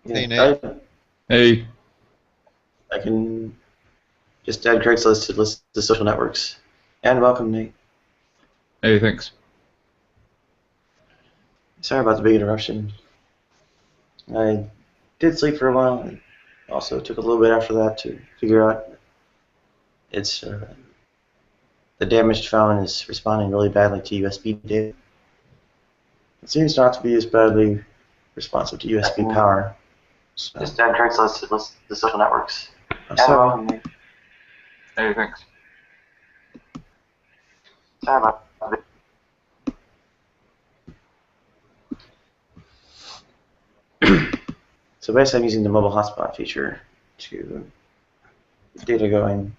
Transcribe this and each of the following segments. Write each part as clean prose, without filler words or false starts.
Hey Yeah, Nate. Hey, I can just add Craigslist to list the social networks. And welcome, Nate. hey, thanks. Sorry about the big interruption. I did sleep for a while, and also took a little bit after that to figure out it's the damaged phone is responding really badly to USB data. It seems not to be as badly responsive to USB power. So. Just add Craigslist to list the social networks. I'm sorry. Welcome, Nate. Hey, thanks. Sorry about the So basically, I'm using the mobile hotspot feature to get data going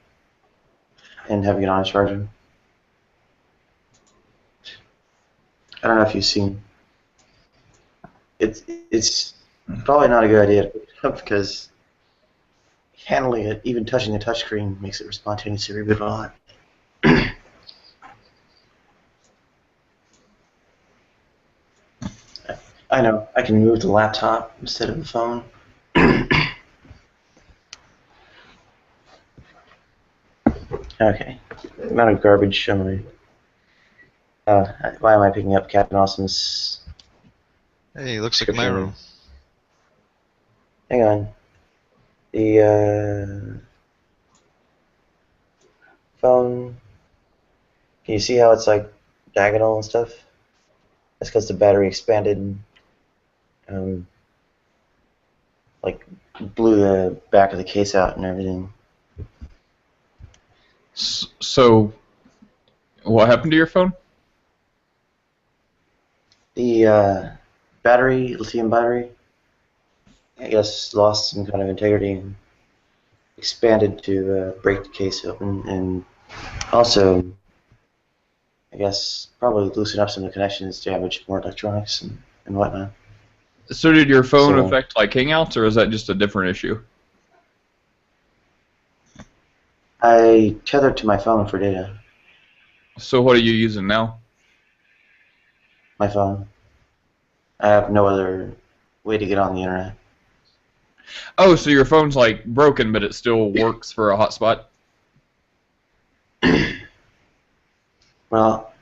and having it on charging. I don't know if you've seen. It's probably not a good idea to pick it up because handling it, even touching the touchscreen, makes it spontaneously reboot a lot. I know. I can move the laptop instead of the phone. Okay. Amount of garbage on my. Why am I picking up Captain Awesome's Hey, looks like my description? room. Hang on. The phone. Can you see how it's like diagonal and stuff? That's because the battery expanded, um, like blew the back of the case out and everything. So, what happened to your phone? The battery, lithium battery, I guess lost some kind of integrity and expanded to break the case open, and also, I guess, probably loosen up some of the connections, damage more electronics and whatnot. So, did your phone So affect like Hangouts, or is that just a different issue? I tethered to my phone for data. So, what are you using now? My phone. I have no other way to get on the internet. Oh, so your phone's like broken, but it still works for a hotspot? Well,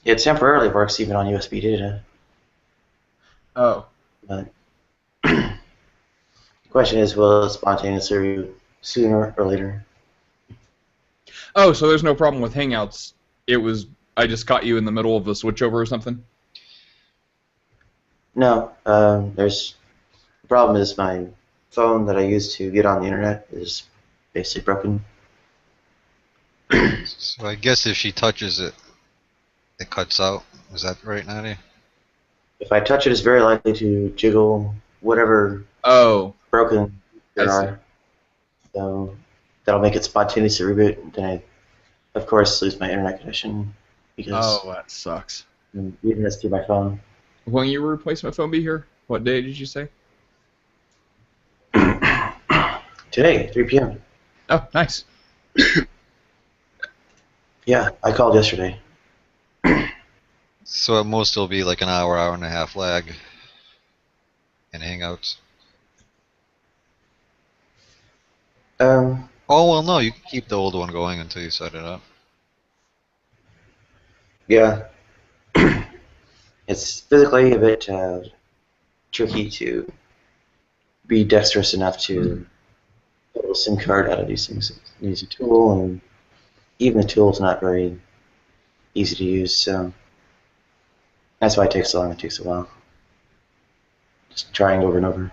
it temporarily works even on USB data, Oh. but the question is, will it spontaneously reboot sooner or later? Oh, so there's no problem with Hangouts. It was I just caught you in the middle of a switchover or something. No, the problem is my phone that I use to get on the internet is basically broken. So I guess if she touches it, it cuts out. Is that right, Natty? If I touch it, it's very likely to jiggle whatever Oh, broken I there see. are. So that'll make it spontaneously reboot. Then I, of course, lose my internet connection because Oh, that sucks. I'm reading this through my phone. When your replacement phone be here? What day did you say? Today, 3 p.m. Oh, nice. Yeah, I called yesterday. So at most it'll be like an hour, hour and a half lag in Hangouts. Um, Oh well, no, you can keep the old one going until you set it up. yeah, it's physically a bit tricky to be dexterous enough to pull a SIM card out of these things. You use a tool, and even the tool's not very easy to use, so that's why it takes so long. It takes a while. Just trying over and over.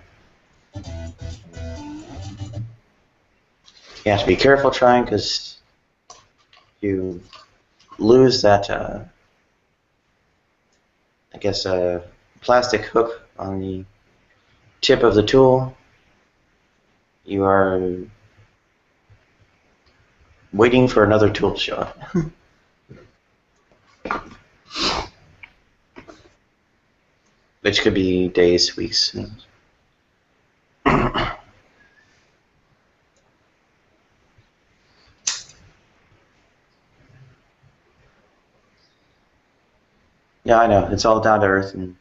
You have to be careful trying because you lose that, I guess, plastic hook on the tip of the tool. You are waiting for another tool to show up, which could be days, weeks. Yeah, I know. It's all down to earth, and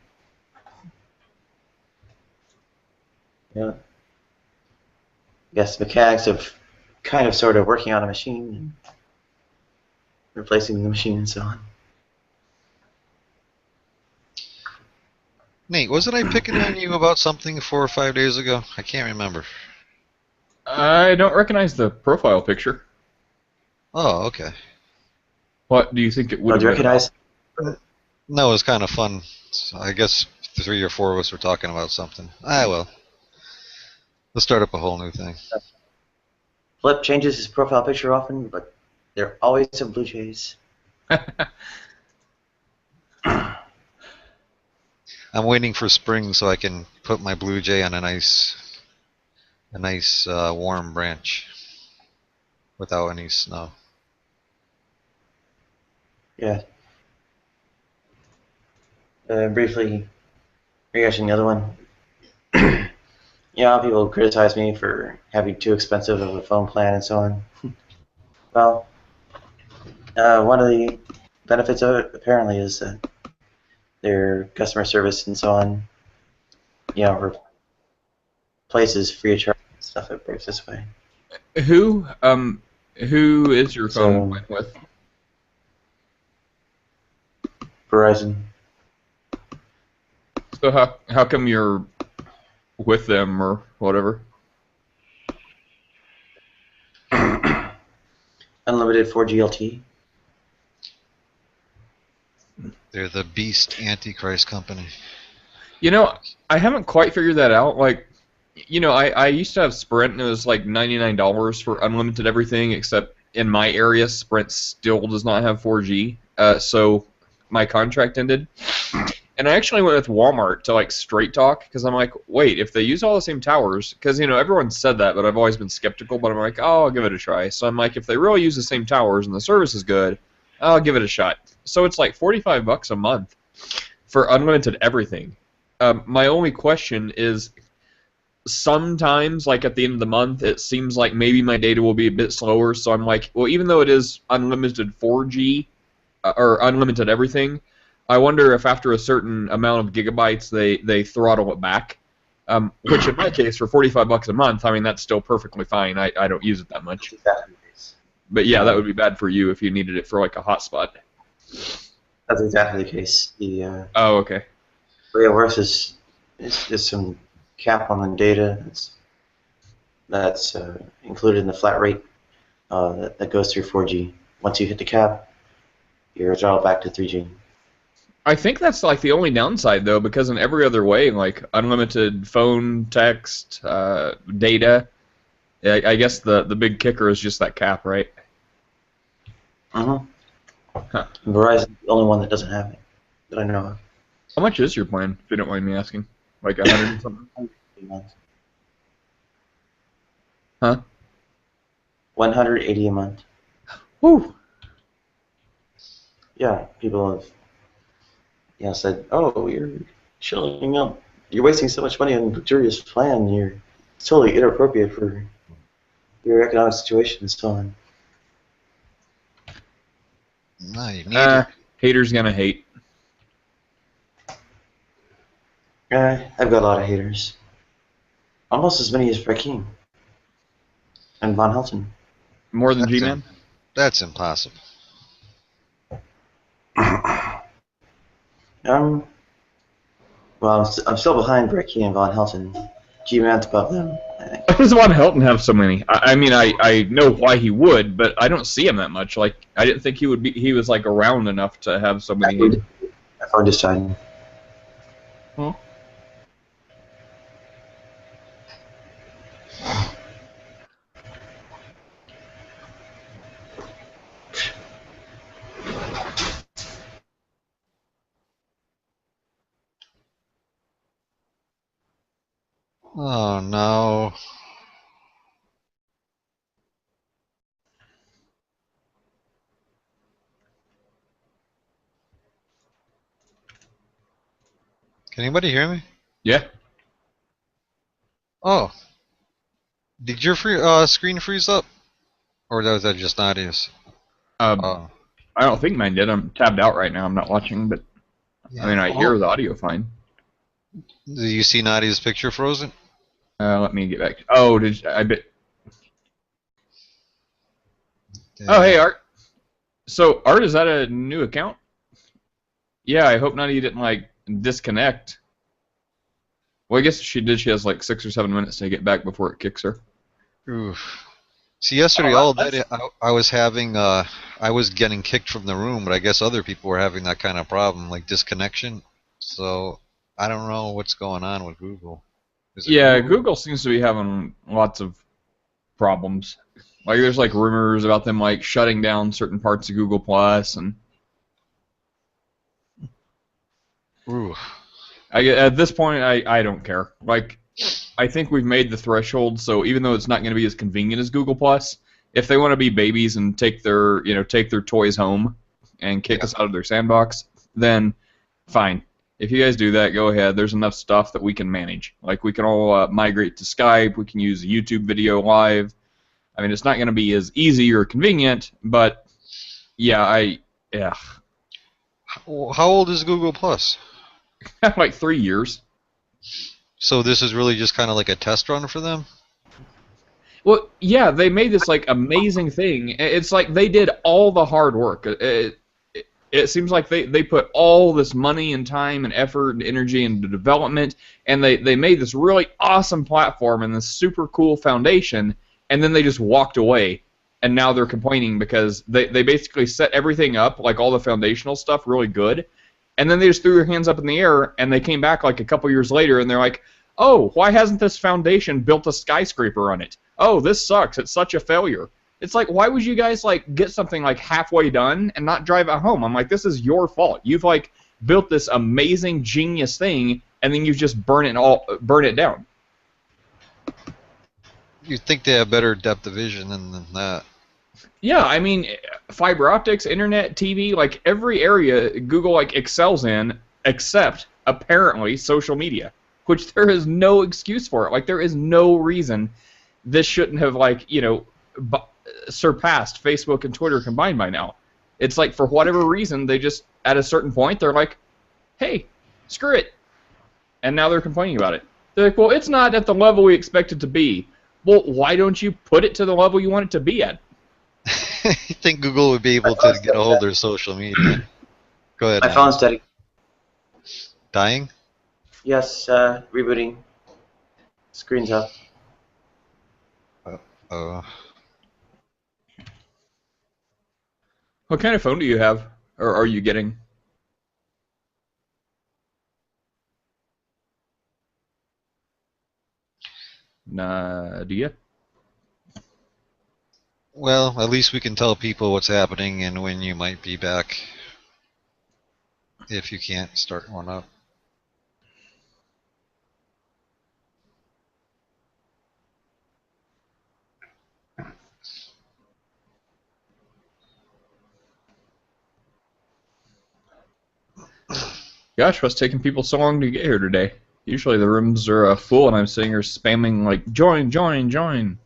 You know, I guess mechanics of kind of sort of working on a machine and replacing the machine and so on. Nate, wasn't I picking on you about something 4 or 5 days ago? I can't remember. I don't recognize the profile picture. Oh, okay. What do you think it would Oh, have do you been about? recognize? No, it was kind of fun. So I guess 3 or 4 of us were talking about something. Ah, well. Let's start up a whole new thing. Flip changes his profile picture often, but they're always some Blue Jays. I'm waiting for spring so I can put my blue jay on a nice warm branch without any snow. Yeah. Briefly rehashing the other one. People criticize me for having too expensive of a phone plan and so on. Well, one of the benefits of it apparently is that their customer service and so on, replaces free of charge stuff that breaks this way. Who who is your phone So plan with? Verizon. So how come you're with them or whatever? Unlimited 4G LTE. They're the beast antichrist company. You know, I haven't quite figured that out. Like, I used to have Sprint, and it was like $99 for unlimited everything, except in my area, Sprint still does not have 4G. So my contract ended. And I actually went with Walmart to like Straight Talk, because I'm like, wait, if they use all the same towers, because everyone said that, but I've always been skeptical. But I'm like, oh, I'll give it a try. So I'm like, if they really use the same towers and the service is good, I'll give it a shot. So it's like $45 a month for unlimited everything. My only question is, sometimes, like at the end of the month, it seems like maybe my data will be a bit slower. So I'm like, well, even though it is unlimited 4G or unlimited everything, I wonder if after a certain amount of gigabytes they throttle it back. Which in my case, for $45 a month, I mean that's still perfectly fine. I don't use it that much. But yeah, that would be bad for you if you needed it for like a hotspot. That's exactly the case. The Oh, okay. way it works is some cap on the data that's included in the flat rate that goes through 4G. Once you hit the cap, you're throttled back to 3G. I think that's like the only downside though, because in every other way, like unlimited phone, text, data, I guess the big kicker is just that cap, right? Mm-hmm. Huh. Verizon's the only one that doesn't have it that I know of. How much is your plan, if you don't mind me asking? Like 100 and something? A month. Huh? 180 a month. Whew. Yeah, people have said, "Oh, you're chilling out. You're wasting so much money on a luxurious plan. It's totally inappropriate for your economic situation and so on." No, you need it. Haters gonna hate. I've got a lot of haters. Almost as many as Rakim and Von Helton. More than That's, G-Man? that's impossible. Well, I'm still behind Rakim and Von Helton. G-Man's above them, I think. Why does Von Helton have so many? I mean, I know why he would, but I don't see him that much. Like, I didn't think he was like around enough to have so many haters. My phone just died. Huh? Oh no. Can anybody hear me? Yeah. Oh. Did your screen freeze up? Or was that just Nadia's? Oh. I don't think mine did. I'm tabbed out right now. I'm not watching, but Yeah. I mean, I hear the audio fine. Do you see Nadia's picture frozen? Let me get back. Oh, I bet? Oh, hey, Damn. Art. So, Art, is that a new account? Yeah, I hope none of you didn't like disconnect. Well, I guess she did. She has like 6 or 7 minutes to get back before it kicks her. Oof. See, yesterday Oh, all that's day I was having I was getting kicked from the room, but I guess other people were having that kind of problem, like disconnection. So I don't know what's going on with Google. Is it Yeah, Google? Google seems to be having lots of problems. Like, there's like rumors about them like shutting down certain parts of Google Plus, and Ooh. at this point, I don't care. Like, I think we've made the threshold. So even though it's not going to be as convenient as Google Plus, if they want to be babies and take their toys home and kick Yeah. us out of their sandbox, then fine. If you guys do that, go ahead. There's enough stuff that we can manage. Like, we can all migrate to Skype. We can use YouTube video live. I mean, it's not going to be as easy or convenient, but yeah, yeah, How old is Google Plus? like 3 years. So this is really just kind of like a test run for them? Well, yeah, they made this like amazing thing. It's like they did all the hard work. It seems like they put all this money and time and effort and energy into development, and they made this really awesome platform and this super cool foundation, and then they just walked away, and now they're complaining because they basically set everything up, like all the foundational stuff, really good, and then they just threw their hands up in the air, and they came back like a couple years later, and they're like, oh, why hasn't this foundation built a skyscraper on it? Oh, this sucks. It's such a failure. It's like, why would you guys like get something like halfway done and not drive it home? I'm like, this is your fault. You've like built this amazing genius thing, and then you just burn it down. You'd think they have better depth of vision than that. Yeah, I mean, fiber optics, internet, TV, like every area Google like excels in, except apparently social media, which there is no excuse for it. Like, there is no reason this shouldn't have bu- surpassed Facebook and Twitter combined by now. It's like, for whatever reason, they just at a certain point they're like, hey, screw it, and now they're complaining about it. They're like, well, it's not at the level we expect it to be. Well, why don't you put it to the level you want it to be at? You think Google would be my able to phone's get a dead. hold of their social media? Go ahead, My man. phone's dead. Dying? Yes, rebooting. Screen's up. Uh, What kind of phone do you have, or are you getting? Nadia? well, at least we can tell people what's happening and when you might be back if you can't start one up. Gosh, what's taking people so long to get here today? Usually the rooms are full, and I'm sitting here spamming like join, join, join.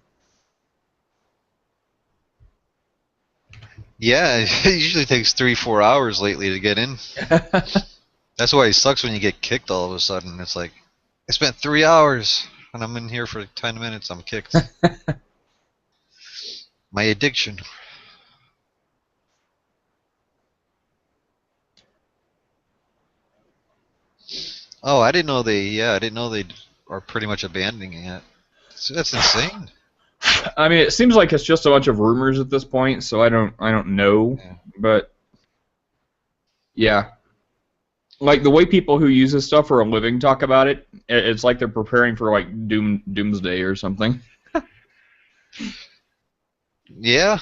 Yeah, it usually takes 3-4 hours lately to get in. That's why it sucks when you get kicked all of a sudden. It's like, I spent 3 hours and I'm in here for 10 minutes, I'm kicked. My addiction. Oh, I didn't know they are pretty much abandoning it. That's insane. I mean, it seems like it's just a bunch of rumors at this point, so I don't know, Yeah. but yeah, like the way people who use this stuff for a living talk about it, it's like they're preparing for like doomsday or something. Yeah,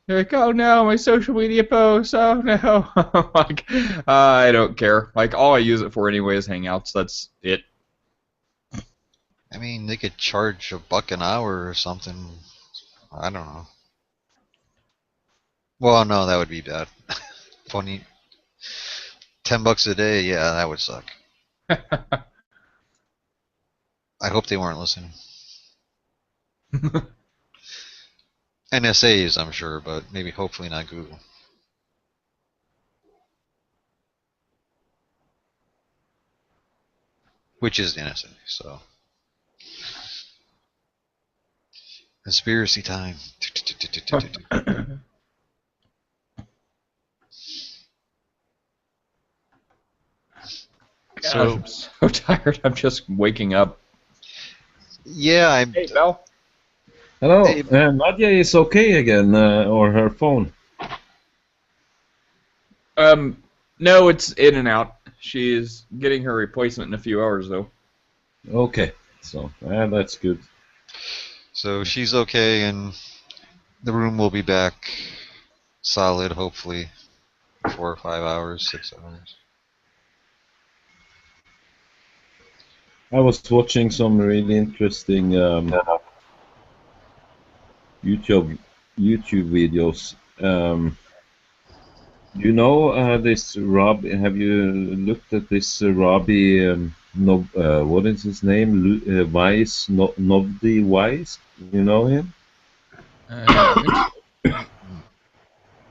They're like, oh no, my social media posts. Oh no, like I don't care. Like, all I use it for anyway is Hangouts. That's it. I mean, they could charge $1 an hour or something. I don't know. Well, no, that would be bad. 20, $10 a day, yeah, that would suck. I hope they weren't listening. NSAs, I'm sure, but maybe hopefully not Google. Which is the NSA, so. Conspiracy time. Gosh, I'm so tired. I'm just waking up. Yeah, I'm. Hey, Belle. Hello, Hey, Nadia is okay again, or her phone? No, it's in and out. She is getting her replacement in a few hours, though. Okay, so that's good. so she's okay, and the room will be back solid, hopefully, 4 or 5 hours, 6 hours. I was watching some really interesting YouTube YouTube videos. You know this Rob? Have you looked at this Robbie? What is his name? Weiss, Novdi Weiss. You know him? I don't think so.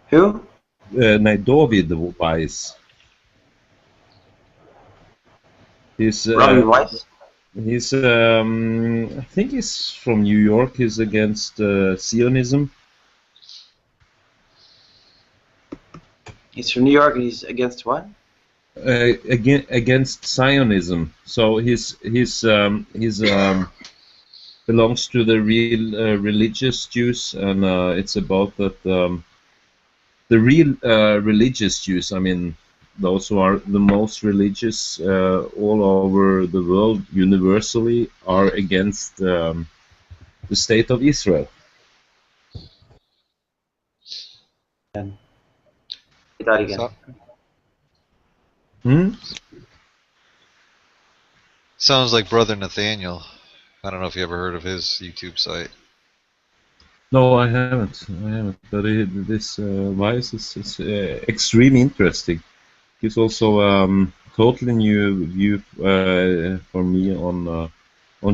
Who? No, David Weiss. He's Robbie Weiss? He's, I think he's from New York. He's against Zionism. He's from New York and he's against what? Against Zionism. So he's belongs to the real religious Jews, and it's about that the real religious Jews. I mean, those who are the most religious all over the world, universally, are against the state of Israel. And he died again. So, Hmm? sounds like Brother Nathaniel. I don't know if you ever heard of his YouTube site. No, I haven't. But this Vice is extremely interesting. It's also totally new view for me on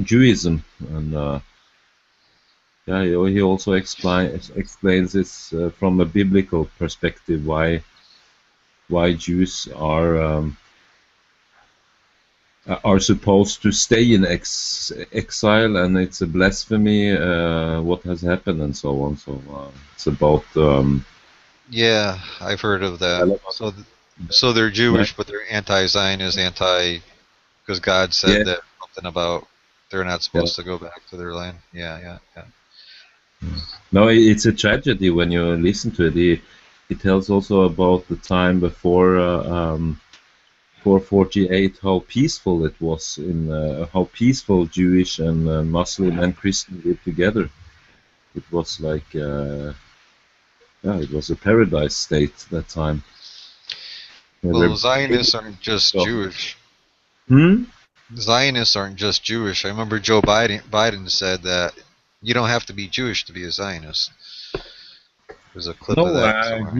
Judaism, and yeah, he also explains this from a biblical perspective why Jews are supposed to stay in exile, and it's a blasphemy what has happened and so on. So it's about Yeah, I've heard of that. So they're Jewish, but they're anti-Zionist, because God said yeah, that something about they're not yeah. supposed to go back to their land. Yeah. No, it's a tragedy when you listen to it. He tells also about the time before 448, how peaceful it was in how peaceful Jewish and Muslim and Christian lived together. It was like yeah, it was a paradise state that time. They Well, were Zionists aren't just so. Jewish. Hmm? Zionists aren't just Jewish. I remember Joe Biden said that you don't have to be Jewish to be a Zionist. There's a clip of No, that somewhere.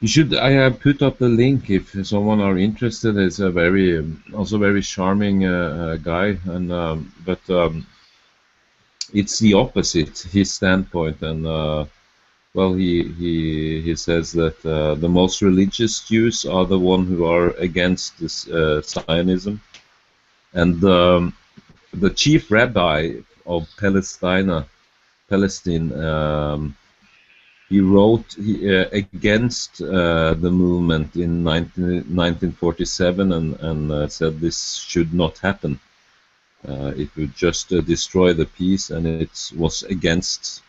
you should. I have put up the link if someone are interested. It's a very also very charming guy, and but it's the opposite his standpoint, and well, he says that the most religious Jews are the one who are against this Zionism, and the chief rabbi of Palestine. He wrote against the movement in 1947 and said this should not happen. It would just destroy the peace, and it was against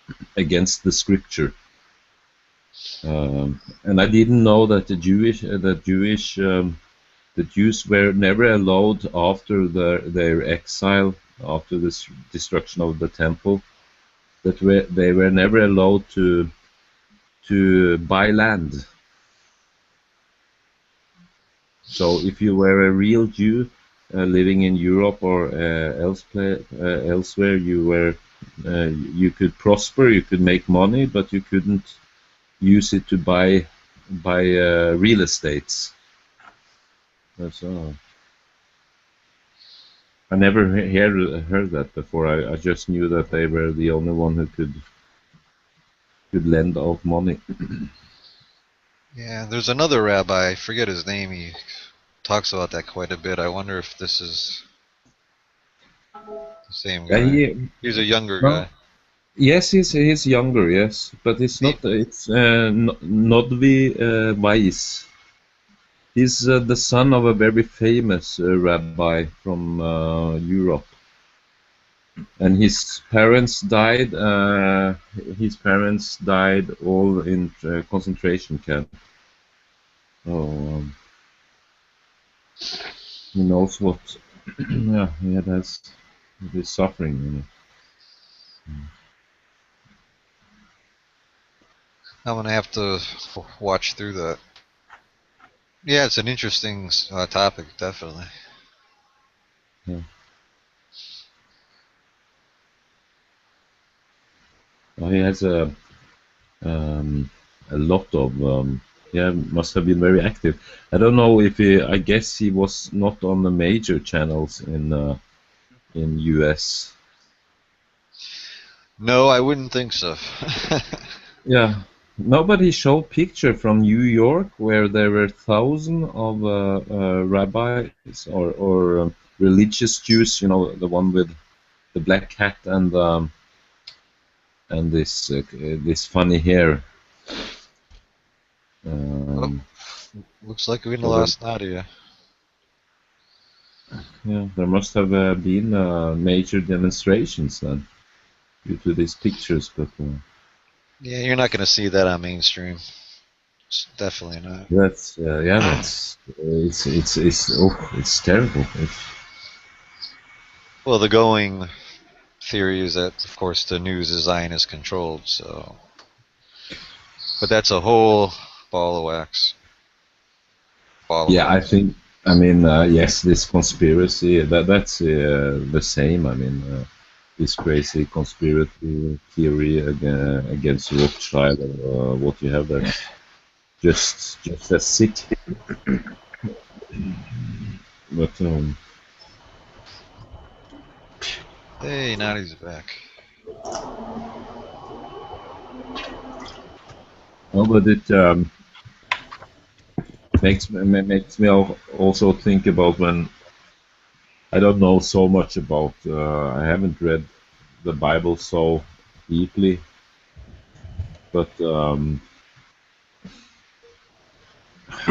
the scripture. And I didn't know that the Jews were never allowed after their exile, after the destruction of the temple, they were never allowed to buy land. So if you were a real Jew living in Europe or elsewhere, you could prosper, you could make money, but you couldn't use it to buy real estates. So I never heard that before. I just knew that they were the only one who could lend out money. Yeah, there's another rabbi. I forget his name. He talks about that quite a bit. I wonder if this is Same Yeah, guy. He's a younger no, guy. yes, he's younger, yes, but it's The- not. It's Nodvi Weiss. He's the son of a very famous rabbi from Europe, and his parents died. All in concentration camp. So he knows what. Yeah, he has this suffering. I'm gonna have to watch through that. Yeah, it's an interesting topic, definitely. Yeah. He has um, a lot of. Yeah, must have been very active. I don't know if he. I guess he was not on the major channels in US. No, I wouldn't think so. Yeah, nobody showed picture from New York where there were thousands of rabbis or religious Jews. You know, the one with the black hat and this funny hair. Oh, Um, looks like we so there, lost Nadia. yeah, there must have been major demonstrations then due to these pictures, but Yeah, you're not gonna see that on mainstream. Definitely not. that's yeah, that's it's terrible. Well, the going theory is that, of course, the news is Zionist controlled. So, but that's a whole ball of wax. Ball of Yeah, I wax. think. I mean, yes, this conspiracy that's the same. I mean, this crazy conspiracy theory against Rothschild or what you have there, just as sick. But Hey, Nadia's back. no, but it makes me also think about when I don't know so much about. I haven't read the Bible so deeply, but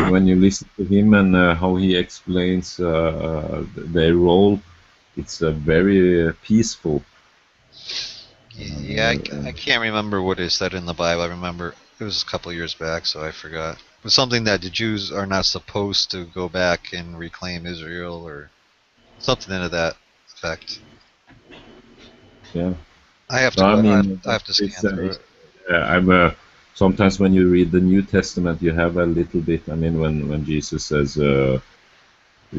when you listen to him and how he explains their role, it's very peaceful. Yeah, I And can't remember what it said in the Bible. I remember it was a couple years back, so I forgot. It was something that the Jews are not supposed to go back and reclaim Israel, or something to that effect. yeah, I have no, to I go. mean, I have to scan through it. I'm sometimes when you read the New Testament, you have a little bit. I mean, when Jesus says you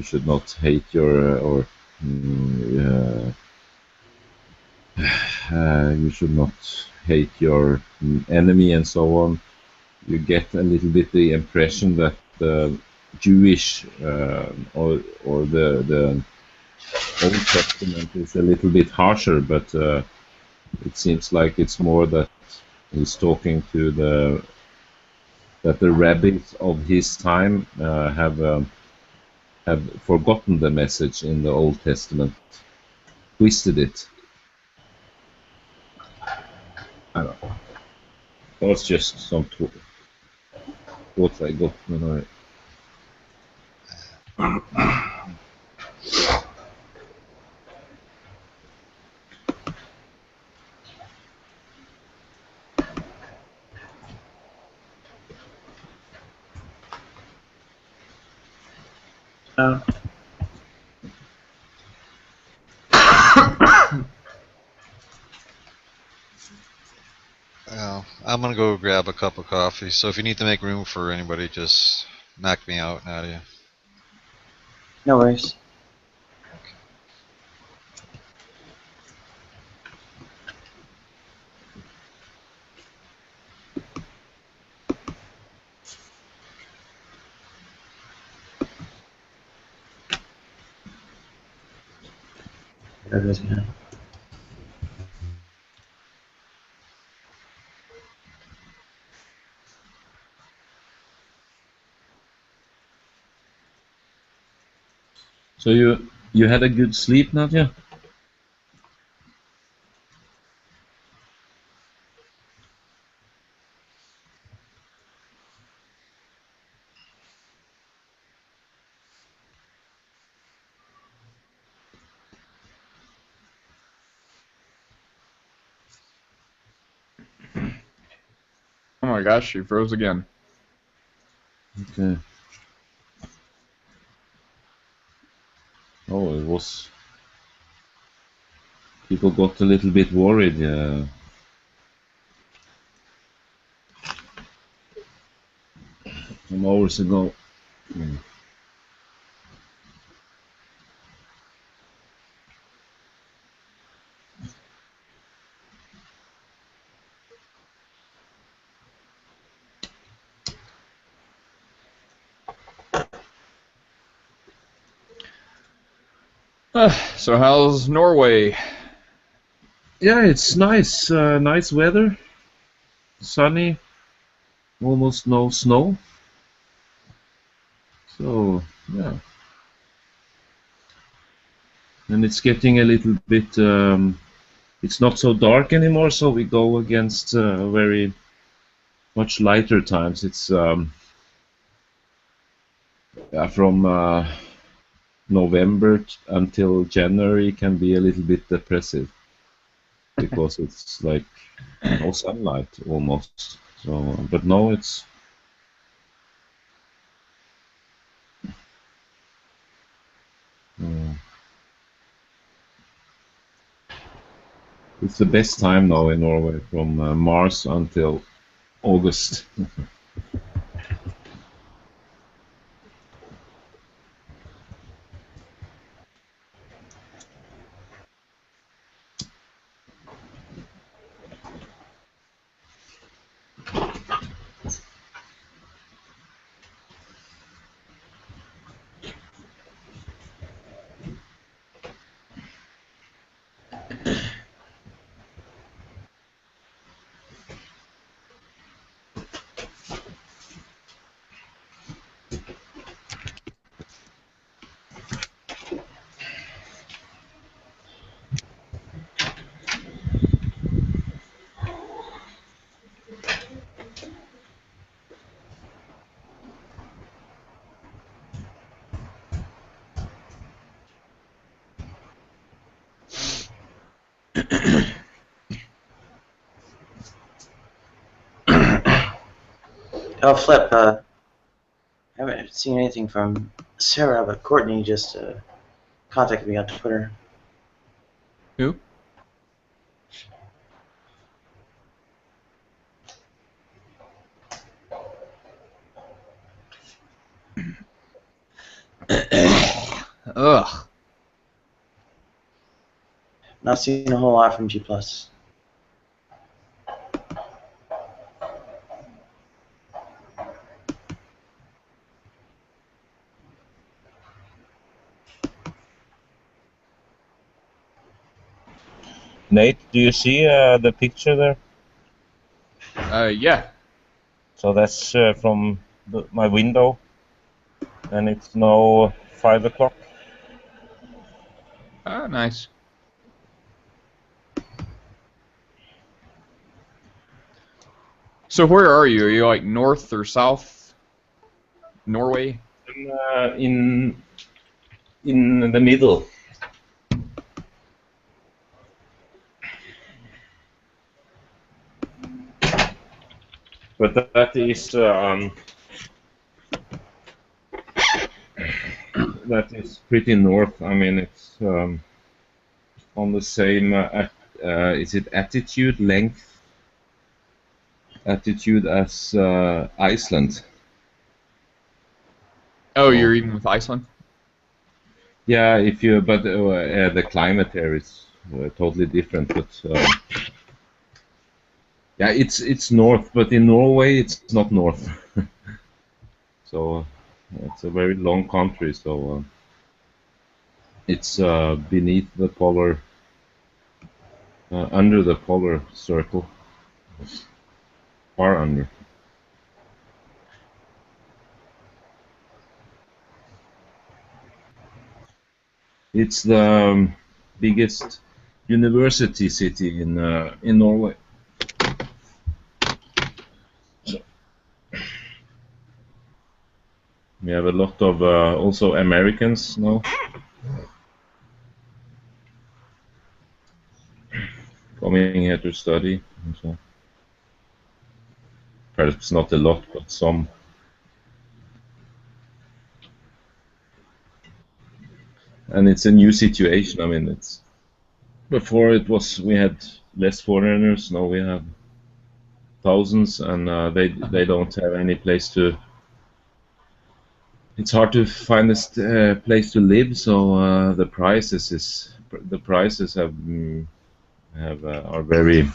should not hate your or mm, you should not hate your enemy and so on. You get a little bit the impression that the Jewish or the Old Testament is a little bit harsher, but it seems like it's more that he's talking to the rabbis of his time have forgotten the message in the Old Testament, twisted it. I don't know. That's just some thoughts I got when Uh, I'm gonna go grab a cup of coffee. So if you need to make room for anybody, just knock me out, Nadia. no worries. There it is, man. So you had a good sleep, Nadia? my gosh, she froze again. Okay. Oh, it was. People got a little bit worried some hours ago. Mm. So how's Norway? Yeah, it's nice. Nice weather. Sunny. Almost no snow. So yeah, and it's getting a little bit. It's not so dark anymore, so we go against very much lighter times. It's yeah, from November until January can be a little bit depressive because it's like no sunlight almost. So, but no, uh, it's the best time now in Norway from March until August. Oh, Flip, I haven't seen anything from Sarah, but Courtney just contacted me on Twitter. Who? Ugh. Not seen a whole lot from G Plus. Nate, do you see the picture there? Yeah. So that's from my window, and it's now 5 o'clock. Ah, nice. So where are you? Are you like north or south Norway? In the middle. But that is pretty north. I mean, it's on the same. Is it attitude as Iceland? Oh, So you're even with Iceland? yeah, if you but the climate there is totally different. But yeah, it's north, but in Norway it's not north. So it's a very long country. So it's beneath the polar, under the polar circle, far under. It's the biggest university city in Norway. We have a lot of also Americans now coming here to study. And so. Perhaps not a lot, but some. And it's a new situation. I mean, it's before it was we had less foreigners. Now we have thousands, and they don't have any place to. It's hard to find a place to live, so the prices are very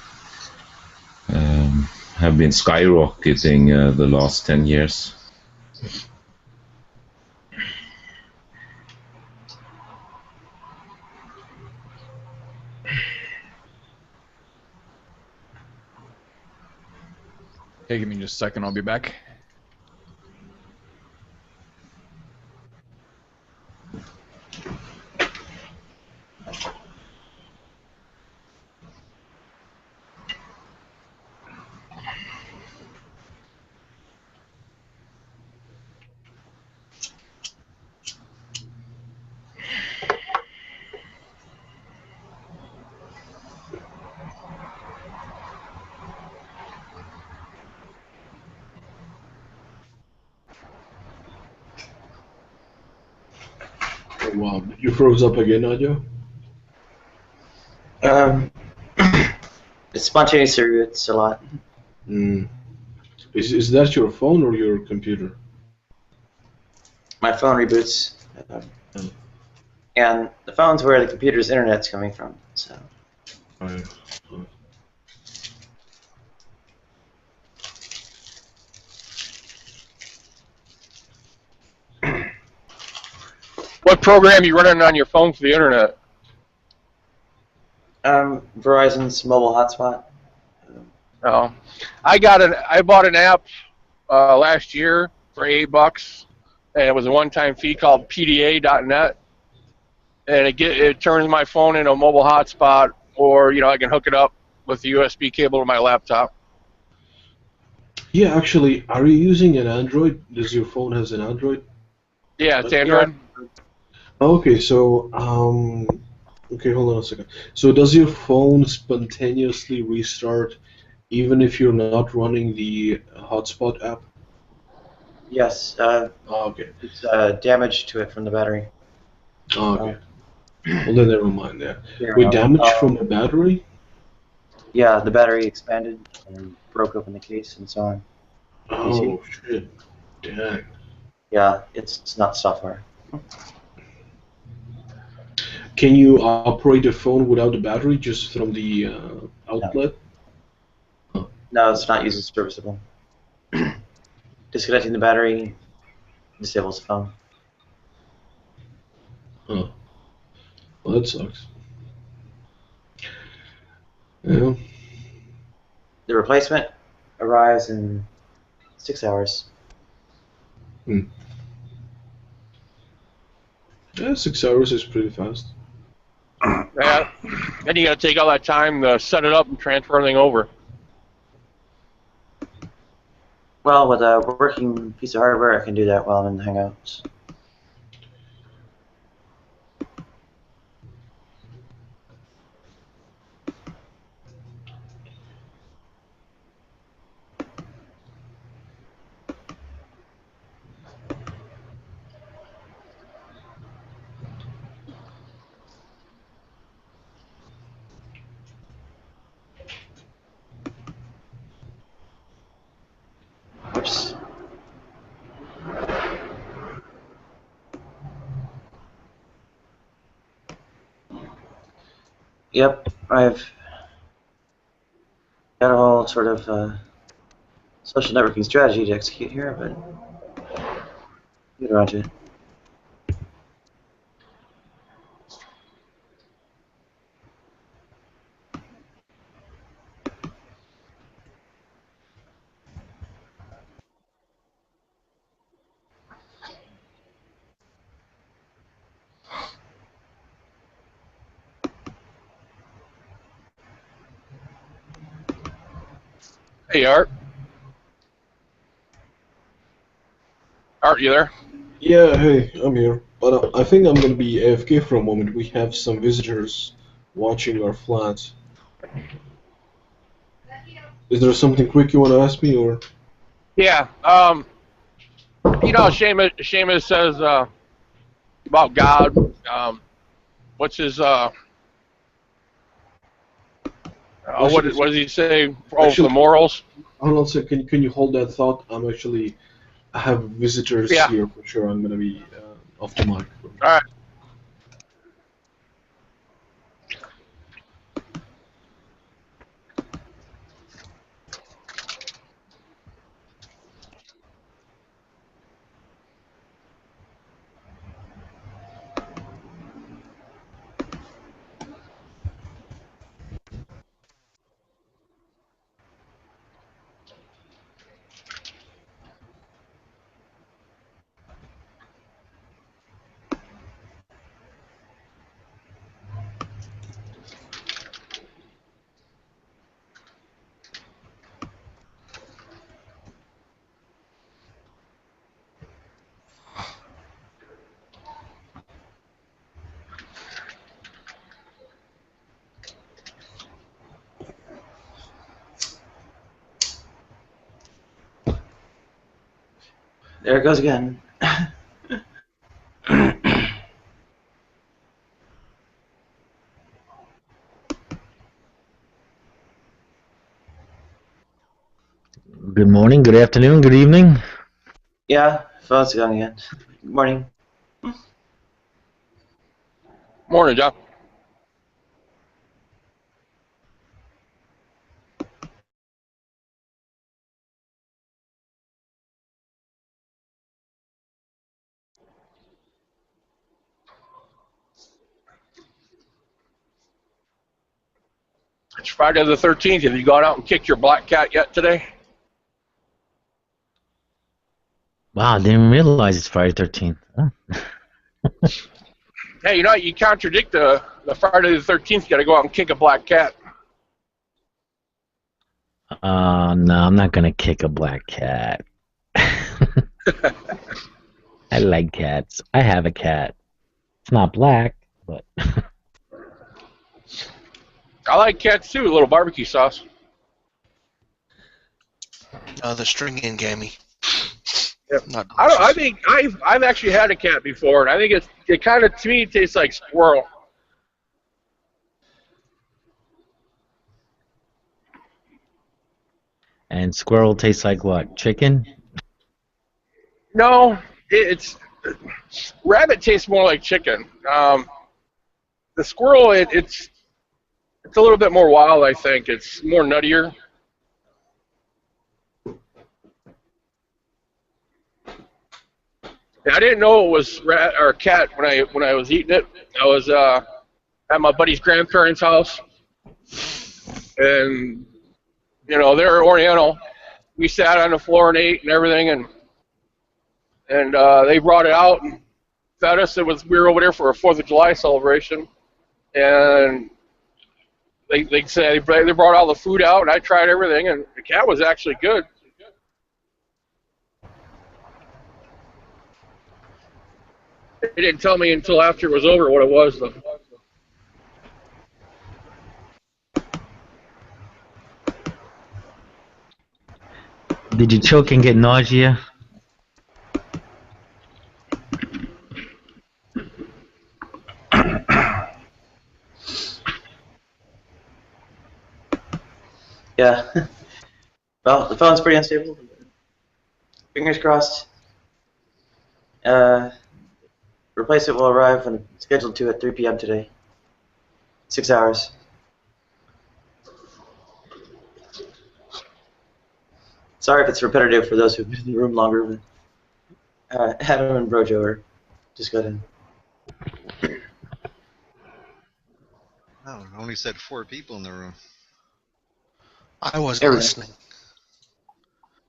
have been skyrocketing the last 10 years. Hey, give me just a second. I'll be back. Oh, wow, you froze up again, Nadia? It's spontaneous reboots a lot. Mm. Is that your phone or your computer? My phone reboots, Oh. and the phone's where the computer's internet's coming from. So I, What program you running on your phone for the internet? Verizon's mobile hotspot. Oh, I bought an app last year for $8, and it was a one-time fee called PDA.net, and it turns my phone into a mobile hotspot, or I can hook it up with the USB cable to my laptop. yeah, actually, are you using an Android? Does your phone has an Android? Yeah, it's Android. Okay, so okay, hold on a second. So does your phone spontaneously restart even if you're not running the hotspot app? Yes, Okay. it's damage to it from the battery. Okay. Well, then never mind that. Here, Wait, damage from the battery? yeah, the battery expanded and broke open the case and so on. Oh, shit. Dang. Yeah, it's not software. Can you operate a phone without the battery, just from the outlet? No, it's not using serviceable. Disconnecting the battery disables the phone. Huh. Well, that sucks. Yeah. The replacement arrives in 6 hours. Yeah, 6 hours is pretty fast. Yeah. Then you got to take all that time to set it up and transfer everything over. Well, with a working piece of hardware, I can do that while I'm in the Hangouts. Oops. Yep, I've got a whole sort of social networking strategy to execute here, but get around to it. Hey, Art. Art, you there? Yeah, hey, I'm here. But I think I'm gonna be AFK for a moment. We have some visitors watching our flat. Is there something quick you want to ask me, or? Yeah. Seamus says about God. What's his what Actually, does he say? Oh, for actually, the morals. hold on a second. Can you hold that thought? I have visitors Yeah. here for sure. I'm gonna be off the mic. All right. There it goes again. Good morning, good afternoon, good evening. Yeah, phone's gone again. Good morning. Morning, John. It's Friday the 13th. Have you gone out and kicked your black cat yet today? Wow, I didn't realize it's Friday 13th. Huh? Hey, you contradict the Friday the 13th. You got to go out and kick a black cat. No, I'm not gonna kick a black cat. I like cats. I have a cat. It's not black, but I like cats too. A little barbecue sauce. The string gamey. Yep. Not I don't. I delicious. think I've actually had a cat before, and I think it kind of to me tastes like squirrel. and squirrel tastes like what? Chicken? No, it's rabbit tastes more like chicken. The squirrel, it's a little bit more wild. I think it's more nuttier. Yeah, I didn't know it was rat or cat when I was eating it. I was at my buddy's grandparents' house, and they're Oriental. We sat on the floor and ate and everything, and they brought it out and fed us. We were over there for a 4th of July celebration, and they said they brought all the food out, and I tried everything, and the cat was actually good. They didn't tell me until after it was over what it was, though. Did you choke and get nausea? Yeah. Well, the phone's pretty unstable. Fingers crossed. Replacement will arrive when it's scheduled to at 3 p.m. today. 6 hours. Sorry if it's repetitive for those who've been in the room longer, but Adam and Brojo just got in. Oh, I only said 4 people in the room. I wasn't There we go. listening.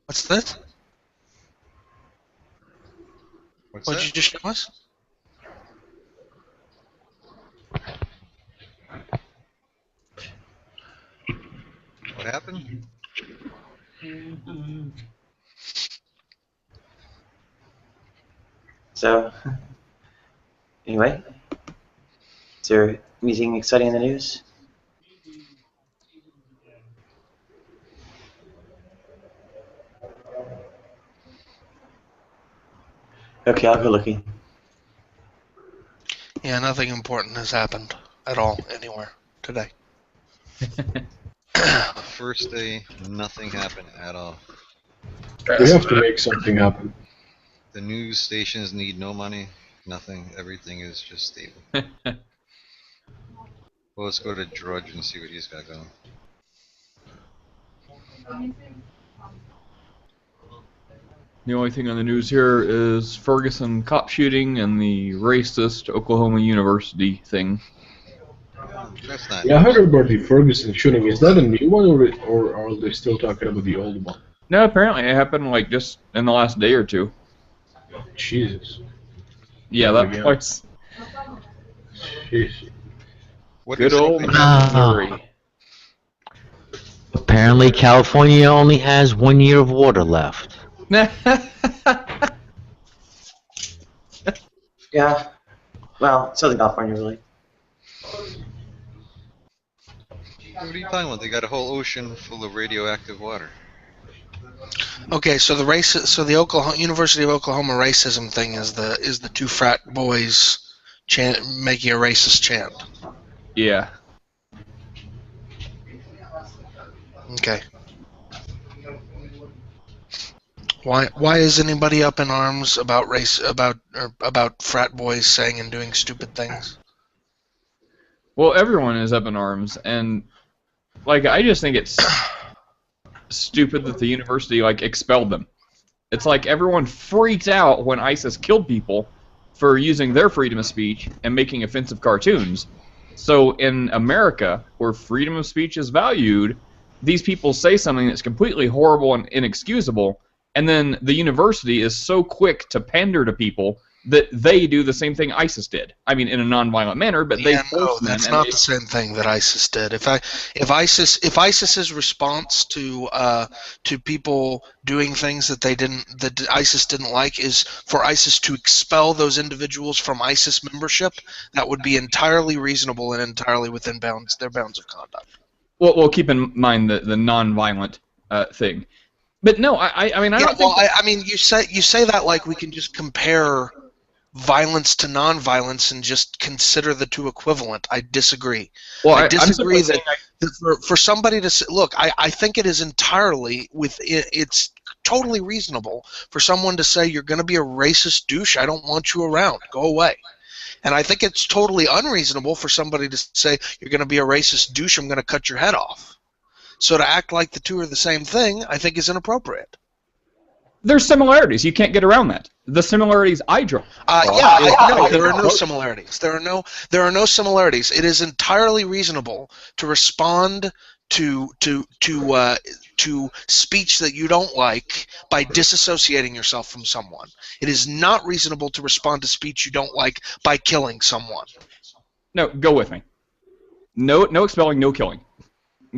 What's that? What's What did you that? just show us? What happened? So, anyway, is there anything exciting in the news? Okay, I'll go looking. Yeah, nothing important has happened at all anywhere today. The first day, nothing happened at all. We have to make something happen. The news stations need no money, nothing. Everything is just stable. Well, let's go to Drudge and see what he's got going. The only thing on the news here is Ferguson cop shooting and the racist Oklahoma University thing. That's not Yeah, I news. heard about the Ferguson shooting. Is that a new one, or are they still talking about the old one? No, apparently it happened like just in the last day or two. Jesus. Yeah, Yeah, that yeah. place. Jeez. What Good old exactly Missouri. Apparently, California only has 1 year of water left. Yeah. Well, Southern California, really. What are you talking about? They got a whole ocean full of radioactive water. Okay, so the Oklahoma University of Oklahoma racism thing is the two frat boys chant making a racist chant. Yeah. Okay. Why is anybody up in arms about about frat boys saying and doing stupid things? Well, everyone is up in arms, and like I just think it's stupid that the university like expelled them. It's like everyone freaked out when ISIS killed people for using their freedom of speech and making offensive cartoons. So in America, where freedom of speech is valued, these people say something that's completely horrible and inexcusable, and then the university is so quick to pander to people that they do the same thing ISIS did. I mean, in a non-violent manner, but they Yeah, no, force them. that's and not they- the same thing that ISIS did. If ISIS's response to people doing things that ISIS didn't like is for ISIS to expel those individuals from ISIS membership, that would be entirely reasonable and entirely within their bounds of conduct. Well, keep in mind the non-violent thing. But no, I mean, I Yeah, don't think. well, I mean, you say that like we can just compare violence to non-violence and just consider the two equivalent. I disagree. Well, I I'm disagree simply that for somebody to say, look, I think it is entirely it's totally reasonable for someone to say you're going to be a racist douche. I don't want you around. Go away. And I think it's totally unreasonable for somebody to say you're going to be a racist douche. I'm going to cut your head off. So to act like the two are the same thing, I think is inappropriate. there's similarities. You can't get around that. The similarities I draw. No, there are no similarities. There are no similarities. It is entirely reasonable to respond to speech that you don't like by disassociating yourself from someone. It is not reasonable to respond to speech you don't like by killing someone. No, go with me. No expelling, no killing.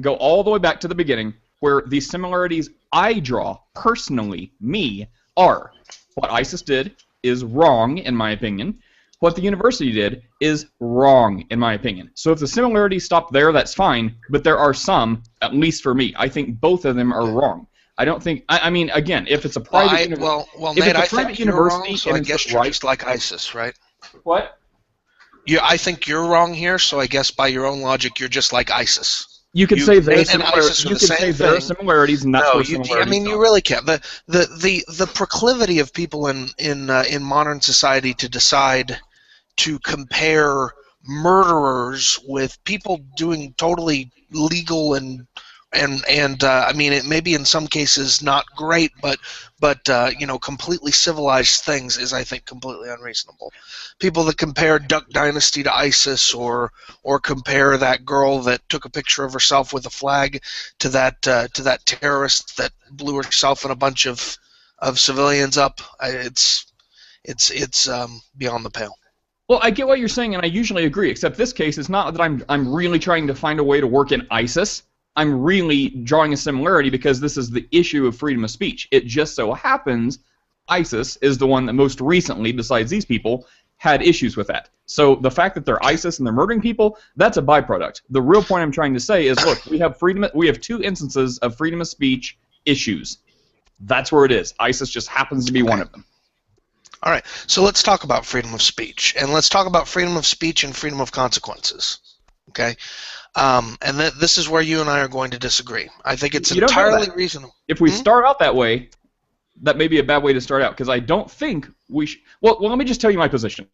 Go all the way back to the beginning, where the similarities I draw, personally, me, are what ISIS did is wrong, in my opinion. What the university did is wrong, in my opinion. So if the similarities stop there, that's fine, but there are some, at least for me. I think both of them are wrong. I don't think, I mean, again, if it's a private university. Well, if Nate, it's a I private think you're university wrong, so and I it's guess the you're right- just like ISIS, right? What? I think you're wrong here, so I guess by your own logic, you're just like ISIS. You could say there are Nate and ISIS are you the could same say there are thing. similarities, and that's No, where I similarities mean, you stop. really can't. The proclivity of people in modern society to decide to compare murderers with people doing totally legal and I mean, it may be in some cases not great, but completely civilized things is, I think, completely unreasonable. People that compare Duck Dynasty to ISIS, or compare that girl that took a picture of herself with a flag to that terrorist that blew herself and a bunch of civilians up, it's beyond the pale. Well, I get what you're saying, and I usually agree. Except this case is not that I'm really trying to find a way to work in ISIS. I'm really drawing a similarity because this is the issue of freedom of speech. It just so happens ISIS is the one that most recently, besides these people, had issues with that. So the fact that they're ISIS and they're murdering people, that's a byproduct. The real point I'm trying to say is, look, we have two instances of freedom of speech issues. That's where it is. ISIS just happens to be one of them. All right, so let's talk about freedom of speech, and let's talk about freedom of speech and freedom of consequences. Okay, and this is where you and I are going to disagree. I think it's You don't know entirely that. reasonable. If we start out that way, that may be a bad way to start out, because I don't think we should. Well, let me just tell you my position.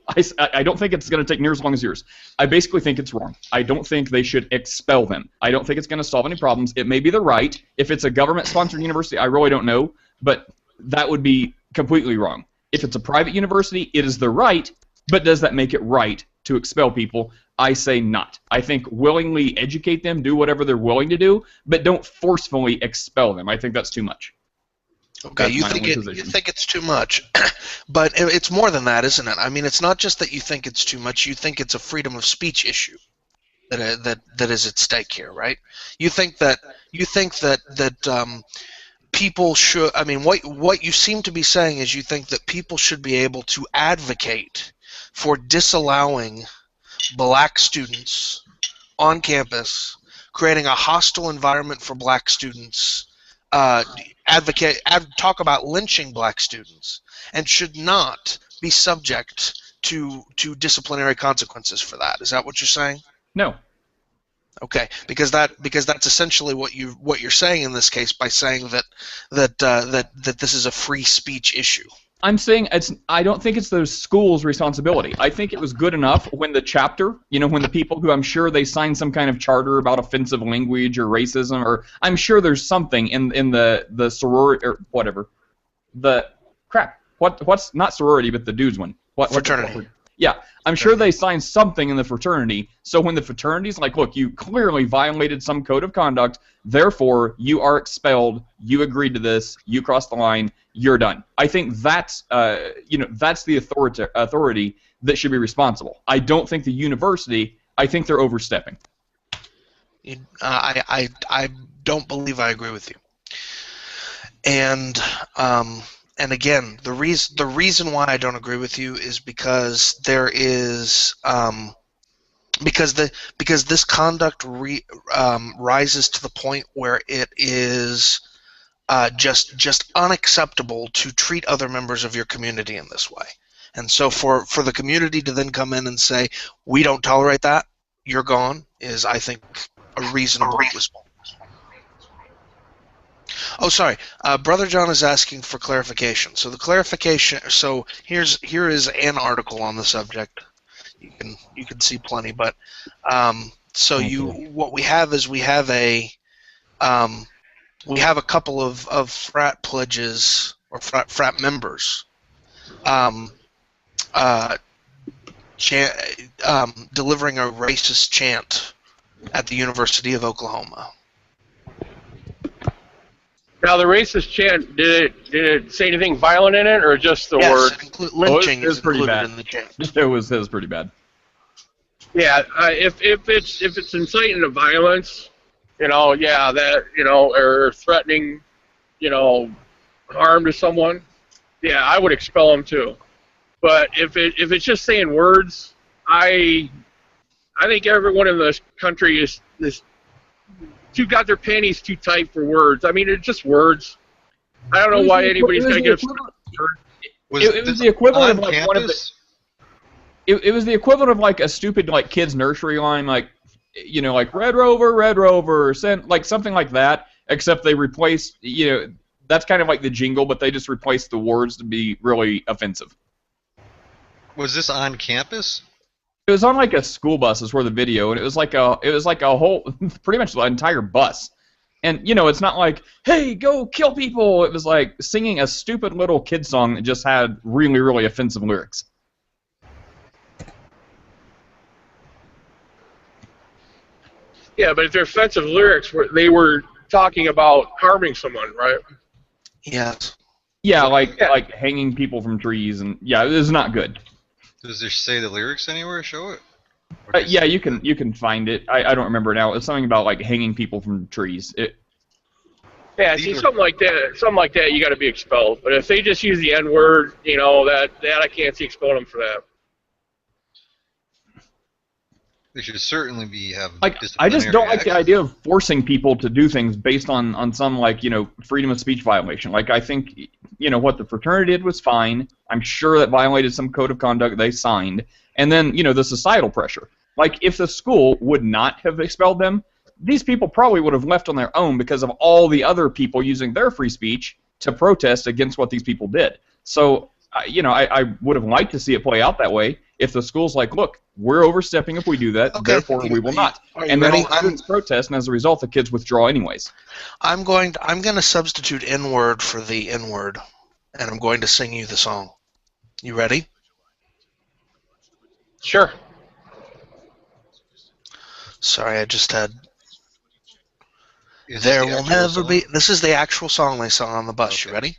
I don't think it's going to take near as long as yours. I basically think it's wrong. I don't think they should expel them. I don't think it's going to solve any problems. It may be the right. If it's a government-sponsored university, I really don't know, but that would be completely wrong. If it's a private university, it is the right, but does that make it right to expel people? I say not. I think willingly educate them, do whatever they're willing to do, but don't forcefully expel them. I think that's too much. Okay, you think it's too much, but it's more than that, isn't it? I mean, it's not just that you think it's too much. You think it's a freedom of speech issue that is at stake here, right? You think that people should. I mean, what you seem to be saying is you think that people should be able to advocate for disallowing black students on campus, creating a hostile environment for black students. Talk about lynching black students, and should not be subject to disciplinary consequences for that. Is that what you're saying? No. Okay, because that's essentially what you're saying in this case by saying that this is a free speech issue. I'm saying I don't think it's the school's responsibility. I think it was good enough when the chapter, when the people who I'm sure they signed some kind of charter about offensive language or racism, or I'm sure there's something in the sorority or whatever. What's not sorority but the dudes one? Fraternity. Yeah, I'm sure they signed something in the fraternity, so when the fraternity's like, look, you clearly violated some code of conduct, therefore you are expelled, you agreed to this, you crossed the line, you're done. I think that's that's the authority that should be responsible. I don't think the university, I think they're overstepping. I don't believe I agree with you. And again, the reason why I don't agree with you is because there is because this conduct rises to the point where it is just unacceptable to treat other members of your community in this way. And so for the community to then come in and say, we don't tolerate that, you're gone, is, I think, a reasonable response. Oh, sorry. Brother John is asking for clarification. So the clarification. So here is an article on the subject. You can see plenty, but what we have is we have a couple of frat pledges or frat members delivering a racist chant at the University of Oklahoma. Now, the racist chant, did it say anything violent in it, or just the word? Yes, lynching it was is pretty included bad. in the chant. It was pretty bad. Yeah, if it's inciting to violence, or threatening, harm to someone, yeah, I would expel them too. But if it's just saying words, I think everyone in this country is got their panties too tight for words. I mean, it's just words. I don't know why anybody's going to get upset. It was the equivalent of like campus? one of the. It was the equivalent of like a stupid like kids nursery line, like like Red Rover, send like something like that. Except they replaced, that's kind of like the jingle, but they just replaced the words to be really offensive. Was this on campus? It was on like a school bus, is where the video, and it was like a whole, pretty much the entire bus. And it's not like, hey, go kill people. It was like singing a stupid little kid song that just had really, really offensive lyrics. Yeah, but if they're offensive lyrics, they were talking about harming someone, right? Yes. Yeah, like hanging people from trees, and yeah, it is not good. Does it say the lyrics anywhere? Show it. Yeah, you can find it. I don't remember now. It's something about like hanging people from trees. Yeah, see, something like that, you got to be expelled. But if they just use the N-word, that I can't see expelling them for that. They should certainly have Like, I just disciplinary don't like the action. idea of forcing people to do things based on some, like, freedom of speech violation. Like, I think, what the fraternity did was fine. I'm sure that violated some code of conduct they signed. And then, the societal pressure. Like, if the school would not have expelled them, these people probably would have left on their own because of all the other people using their free speech to protest against what these people did. So, I would have liked to see it play out that way. If the school's like, look, we're overstepping if we do that, Okay, therefore we will not. Are you And then ready? all the students protest, and as a result, the kids withdraw anyways. I'm going to substitute N-word for the N-word, and I'm going to sing you the song. You ready? Sure. Sorry, I just had. Is this There the will actual never song? be. This is the actual song they sung on the bus. Okay. You ready?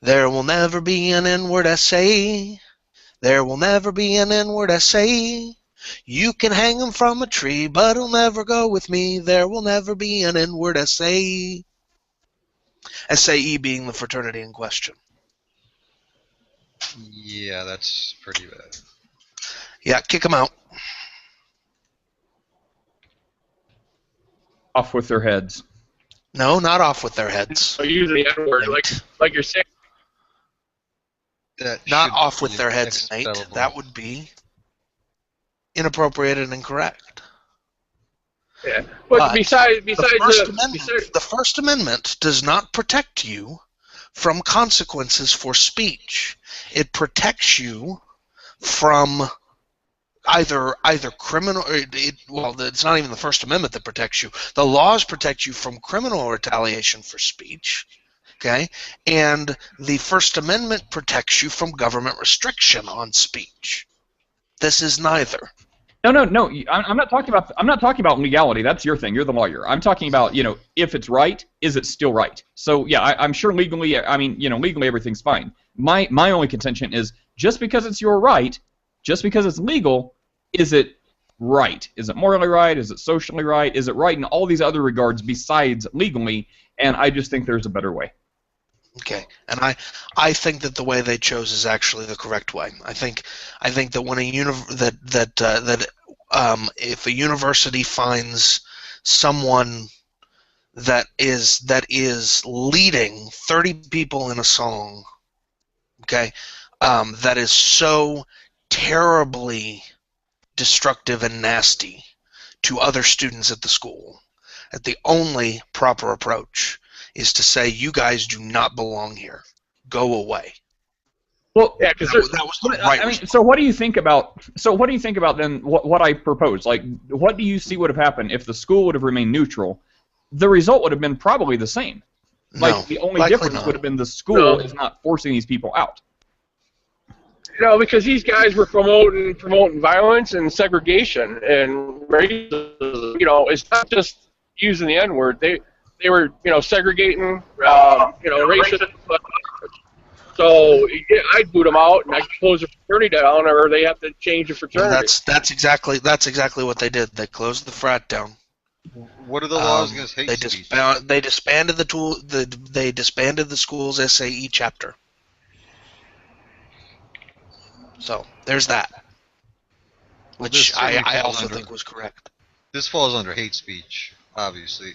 There will never be an N-word essay. There will never be an N-word essay. You can hang 'em from a tree, but he'll never go with me. There will never be an N-word essay. SAE being the fraternity in question. Yeah, that's pretty bad. Yeah, kick 'em out. Off with their heads. No, not off with their heads. So using the N-word, Nate. like you're saying. That Not should off with be their heads, Nate. expellable. That would be inappropriate and incorrect. Yeah. But But besides the First Amendment does not protect you from consequences for speech. It protects you from either criminal. It's not even the First Amendment that protects you. The laws protect you from criminal retaliation for speech. Okay, and the First Amendment protects you from government restriction on speech. This is neither. No. I'm not talking about. I'm not talking about legality. That's your thing. You're the lawyer. I'm talking about, if it's right, is it still right? So yeah, I'm sure legally. I mean, legally everything's fine. My only contention is just because it's your right, just because it's legal, is it right? Is it morally right? Is it socially right? Is it right in all these other regards besides legally? And I just think there's a better way. Okay, and I think that the way they chose is actually the correct way. I think that when if a university finds someone that is leading 30 people in a song, okay, that is so terribly destructive and nasty to other students at the school, that the only proper approach is to say, you guys do not belong here. Go away. Well, Yeah, because That was the right response. so what do you think about then what I proposed? Like, what do you see would have happened if the school would have remained neutral? The result would have been probably the same. Like, No, the only likely difference not. would have been the school No. is not forcing these people out. because these guys were promoting violence and segregation and racism. It's not just using the N-word. They were segregating. Racist. So yeah, I'd boot them out and I'd close the fraternity down, or they have to change the And fraternity. that's exactly what they did. They closed the frat down. What are the laws against hate They speech? they disbanded they disbanded the school's SAE chapter. So there's that, Well, which this certainly I falls also under- think was correct. This falls under hate speech, obviously.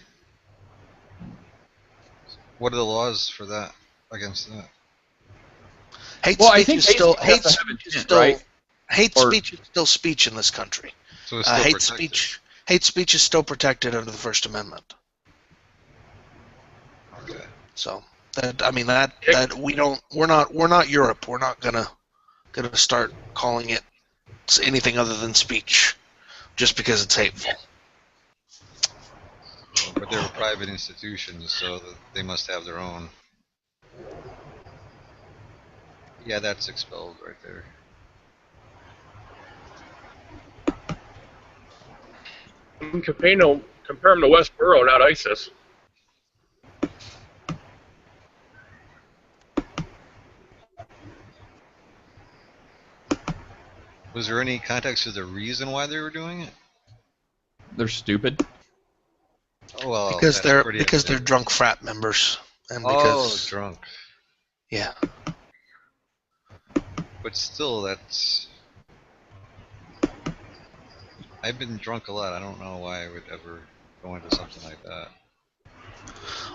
What are the laws for that? Against that? Hate Well, I speech think is still hate speech has to have intent, right? hate Or- speech is still speech in this country. So it's still Hate protected. hate speech is still protected under the First Amendment. Okay. So that we're not Europe. We're not gonna start calling it anything other than speech just because it's hateful. But they're private institutions, so they must have their own. Yeah, that's expelled right there. Compare them to Westboro, not ISIS. Was there any context to the reason why they were doing it? They're stupid. Oh, well, Because that's they're pretty evident. drunk frat members, and Oh, because drunk. yeah, But still, that's. I've been drunk a lot. I don't know why I would ever go into something like that.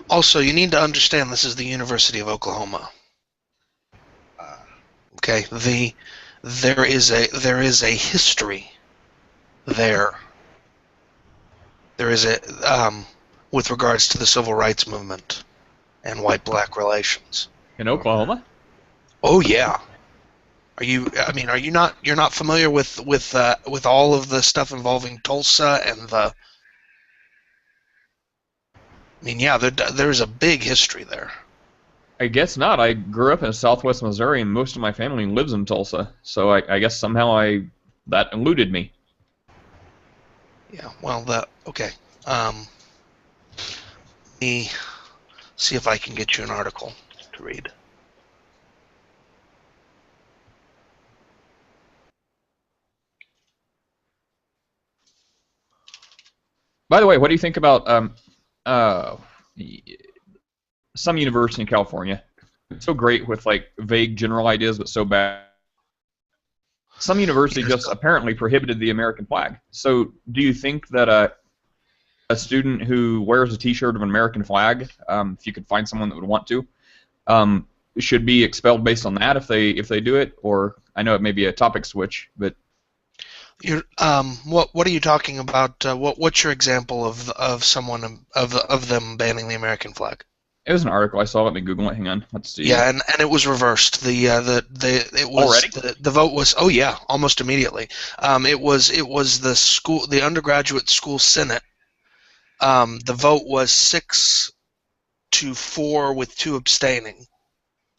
Also, you need to understand this is the University of Oklahoma. Ah, Okay, there is a history there. There is a with regards to the civil rights movement and white-black relations. In Oklahoma? Oh yeah. Are you? I mean, are you not? You're not familiar with all of the stuff involving Tulsa and the. I mean, yeah, there's a big history there. I guess not. I grew up in Southwest Missouri, and most of my family lives in Tulsa. So I guess somehow that eluded me. Yeah. Well, okay. Let me see if I can get you an article to read. By the way, what do you think about uh, some university in California? So great with like vague general ideas, but so bad. Some university just apparently prohibited the American flag. So, do you think that a student who wears a T-shirt of an American flag, if you could find someone that would want to, um, should be expelled based on that if they do it? Or I know it may be a topic switch, but what are you talking about? What's your example of someone of them banning the American flag? it was an article I saw. Let me Google it. Hang on. Let's see. Yeah, and it was reversed. It was Already? the vote was almost immediately. It was the undergraduate school senate. The vote was 6-4 with 2 abstaining.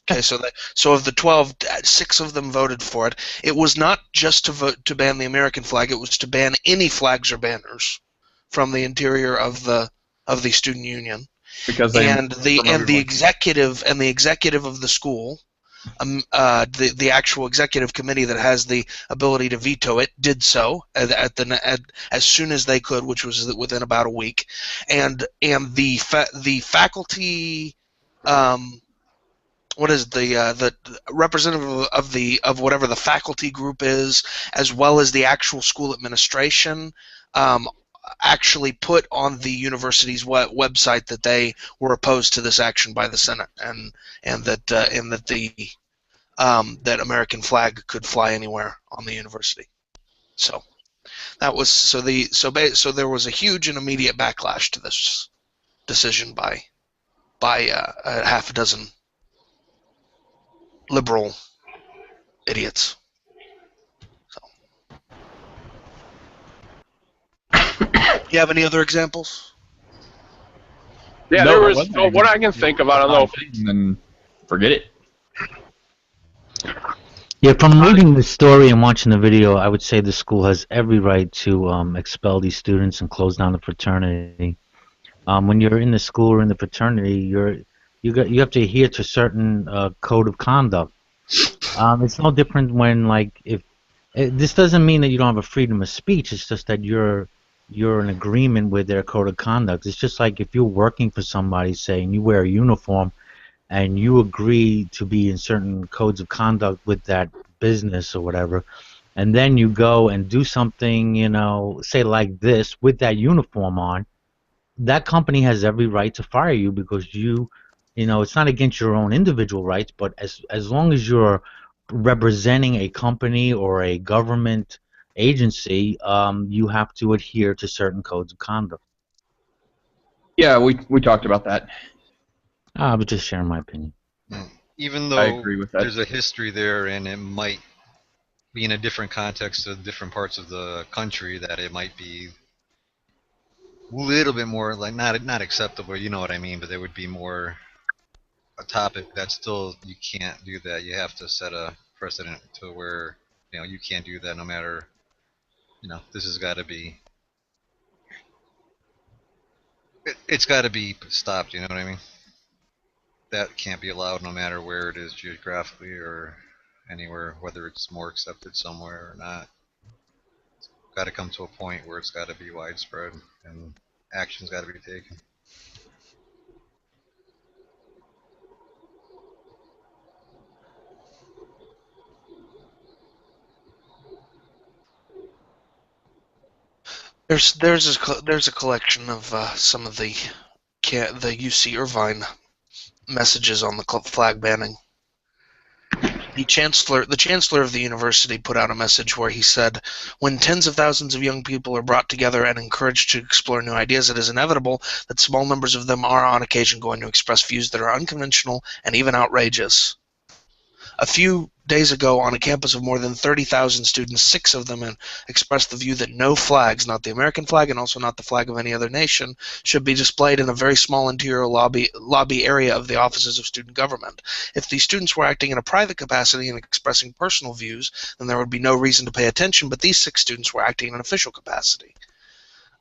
Okay, so of the 12, 6 of them voted for it. It was not just to vote to ban the American flag; it was to ban any flags or banners from the interior of the student union. Because they And the promoted like executive of the school, the actual executive committee that has the ability to veto it, did so as soon as they could, which was within about a week, and the faculty. What is the representative of whatever the faculty group is, as well as the actual school administration, um, actually put on the university's website that they were opposed to this action by the Senate, and that that American flag could fly anywhere on the university. So that was so there was a huge and immediate backlash to this decision by a half a dozen liberal idiots. So, you have any other examples? Yeah, no, there there was wasn't any. what I can think of. I don't know. And then forget it. Yeah, from reading the story and watching the video, I would say the school has every right to expel these students and close down the fraternity. When you're in the school or in the fraternity, you have to adhere to a certain code of conduct. It's no different when this doesn't mean that you don't have a freedom of speech. It's just that you're in agreement with their code of conduct. It's just like if you're working for somebody, say, and you wear a uniform, and you agree to be in certain codes of conduct with that business or whatever, and then you go and do something, say like this with that uniform on, that company has every right to fire you because it's not against your own individual rights, but as long as you're representing a company or a government agency, you have to adhere to certain codes of conduct. Yeah, we talked about that. I was just sharing my opinion. even I though agree with that. there's a history there and it might be in a different context of different parts of the country, that it might be a little bit more like not acceptable, you know what I mean, but there would be more a topic that still you can't do that. You have to set a precedent to where you can't do that no matter this has got to be it's got to be stopped. You know what I mean? That can't be allowed no matter where it is geographically or anywhere, whether it's more accepted somewhere or not. Got to come to a point where it's got to be widespread and action's got to be taken. there's a collection of some of the UC Irvine messages on the flag banning. The chancellor of the university put out a message where he said, "When tens of thousands of young people are brought together and encouraged to explore new ideas, it is inevitable that small numbers of them are on occasion going to express views that are unconventional and even outrageous." A few days ago, on a campus of more than 30,000 students, 6 of them expressed the view that no flags, not the American flag and also not the flag of any other nation, should be displayed in a very small interior lobby area of the offices of student government. If these students were acting in a private capacity and expressing personal views, then there would be no reason to pay attention, but these 6 students were acting in an official capacity.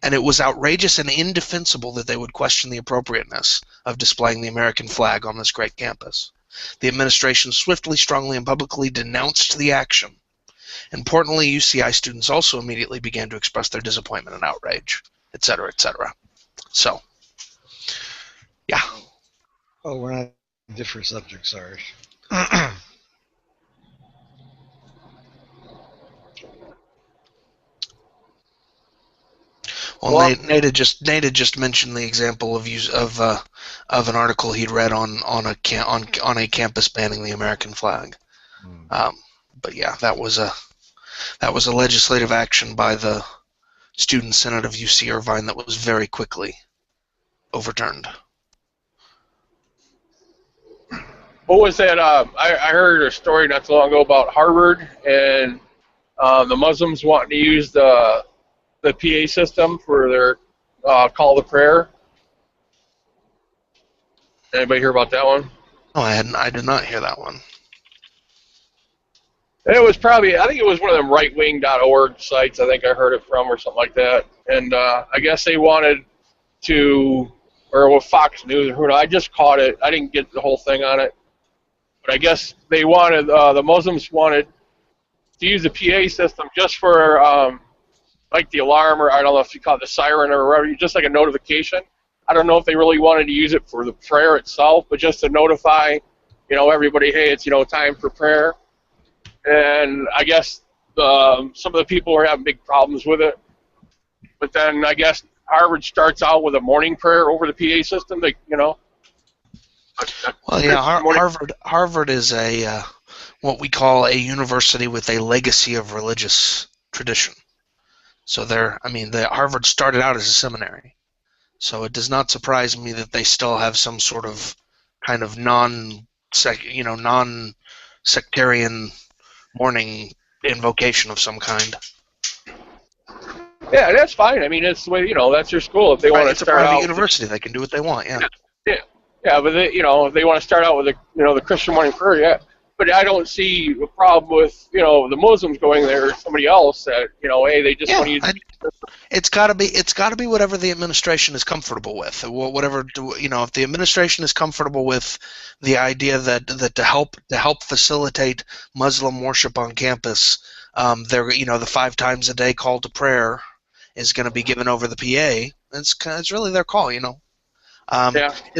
And it was outrageous and indefensible that they would question the appropriateness of displaying the American flag on this great campus. The administration swiftly, strongly, and publicly denounced the action. Importantly, UCI students also immediately began to express their disappointment and outrage, etc., etc. So, yeah. Oh, we're not different subjects, sorry. Well, Nate had just mentioned the example of an article he'd read on a campus banning the American flag. But yeah, that was a legislative action by the Student Senate of UC Irvine that was very quickly overturned. What was that? I heard a story not too long ago about Harvard and the Muslims wanting to use the PA system for their call to prayer. Anybody hear about that one? No, I did not hear that one. And it was probably, I think it was one of them rightwing.org sites, I think I heard it from, or something like that. And I guess they wanted to, or with Fox News, or who knows, I just caught it. I didn't get the whole thing on it. But I guess they wanted, the Muslims wanted to use the PA system just for, like the alarm, or I don't know if you call it the siren or whatever, just like a notification. I don't know if they really wanted to use it for the prayer itself, but just to notify, everybody, hey, it's, time for prayer. And I guess some of the people were having big problems with it. But then I guess Harvard starts out with a morning prayer over the PA system. Well, yeah, Harvard is a what we call a university with a legacy of religious tradition. So Harvard started out as a seminary. So it does not surprise me that they still have some sort of kind of non-sectarian morning invocation of some kind. Yeah, that's fine. I mean, it's the way, that's their school. If they want to start out, it's a private university. They can do what they want. Yeah. Yeah, but if they want to start out with the Christian morning prayer, yeah. But I don't see a problem with the Muslims going there or somebody else that hey, they just want to use. It's got to be whatever the administration is comfortable with. Whatever if the administration is comfortable with the idea that to help facilitate Muslim worship on campus, the 5 times a day call to prayer is going to be given over the PA. It's really their call, It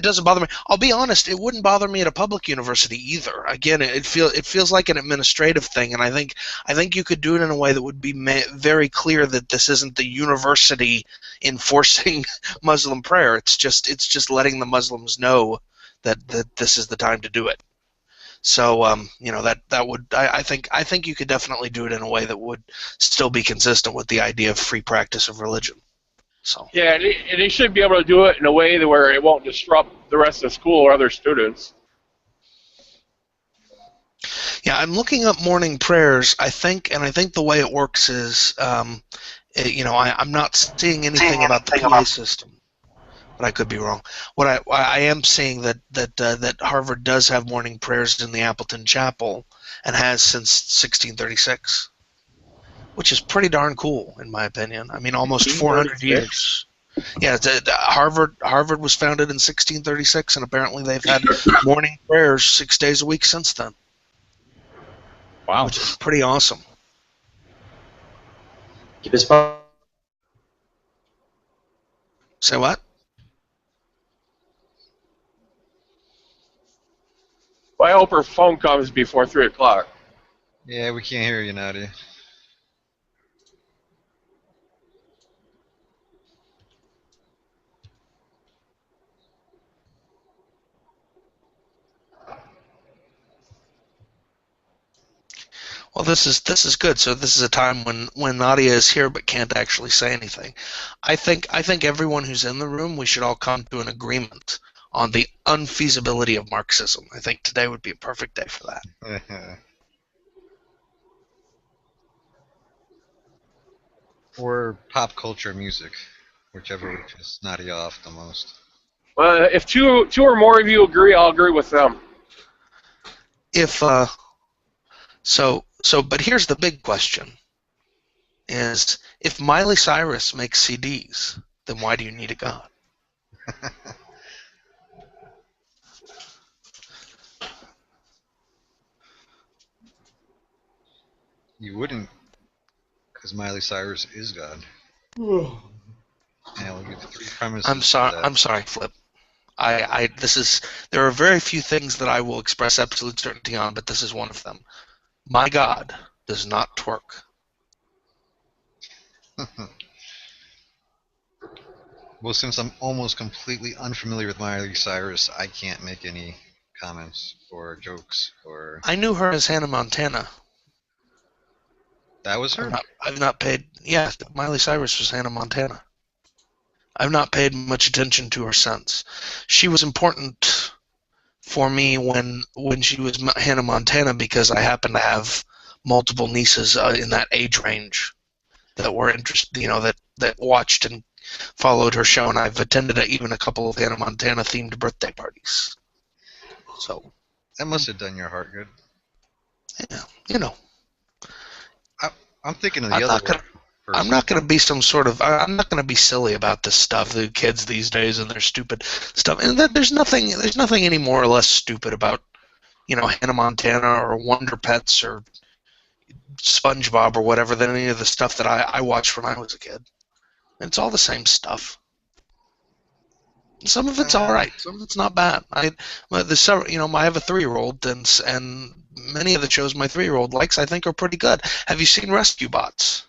doesn't bother me. I'll be honest; it wouldn't bother me at a public university either. Again, it feels like an administrative thing, and I think you could do it in a way that would be very clear that this isn't the university enforcing Muslim prayer. It's just letting the Muslims know that this is the time to do it. So that would I think you could definitely do it in a way that would still be consistent with the idea of free practice of religion. So. Yeah, and they should be able to do it in a way where it won't disrupt the rest of the school or other students. Yeah, I'm looking up morning prayers. I think the way it works is, I'm not seeing anything about the PA system, but I could be wrong. What I am seeing that Harvard does have morning prayers in the Appleton Chapel and has since 1636. Which is pretty darn cool, in my opinion. I mean, almost 400 years. Yeah, Harvard was founded in 1636, and apparently they've had morning prayers 6 days a week since then. Wow. Which is pretty awesome. Keep it spot. Say what? Well, I hope her phone comes before 3 o'clock. Yeah, we can't hear you, Nadia. this is good. So this is a time when Nadia is here but can't actually say anything. I think everyone who's in the room, we should all come to an agreement on the unfeasibility of Marxism. I think today would be a perfect day for that. Or pop culture music, whichever would piss Nadia off the most. If two or more of you agree, I'll agree with them. If but here's the big question: is if Miley Cyrus makes CDs, then why do you need a god? You wouldn't, because Miley Cyrus is God. And I'll give 3 premises to that. I'm sorry, Flip. There are very few things that I will express absolute certainty on, but this is one of them. My God does not twerk. Well, since I'm almost completely unfamiliar with Miley Cyrus, I can't make any comments or jokes or. I knew her as Hannah Montana. That was her? I've not paid. Yeah, Miley Cyrus was Hannah Montana. I've not paid much attention to her since. She was important for me when she was Hannah Montana because I happen to have multiple nieces in that age range that were interested, that watched and followed her show, and I've attended even a couple of Hannah Montana themed birthday parties. So that must have done your heart good. Yeah, I'm thinking of the other one. I'm not going to be I'm not going to be silly about this stuff. The kids these days and their stupid stuff. And there's nothing any more or less stupid about, Hannah Montana or Wonder Pets or SpongeBob or whatever than any of the stuff that I watched when I was a kid. It's all the same stuff. Some of it's all right. Some of it's not bad. I have a 3-year-old, and many of the shows my 3-year-old likes I think are pretty good. Have you seen Rescue Bots?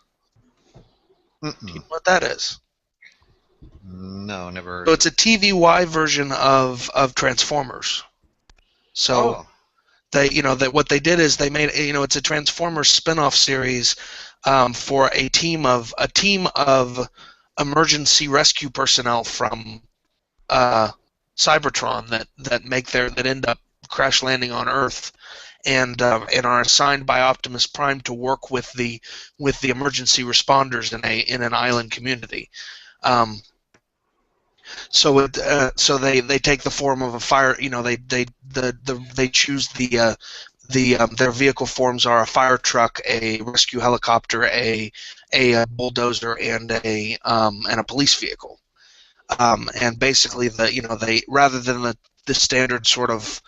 Mm-mm. Do you know what that is? No, never heard. So it's a TVY version of Transformers. So what they did is they made it's a Transformers spin-off series for a team of emergency rescue personnel from Cybertron that end up crash landing on Earth and are assigned by Optimus Prime to work with the emergency responders in an island community. So they take the form of a fire. They choose their vehicle forms are a fire truck, a rescue helicopter, a bulldozer, and a police vehicle. And basically they rather than the standard sort of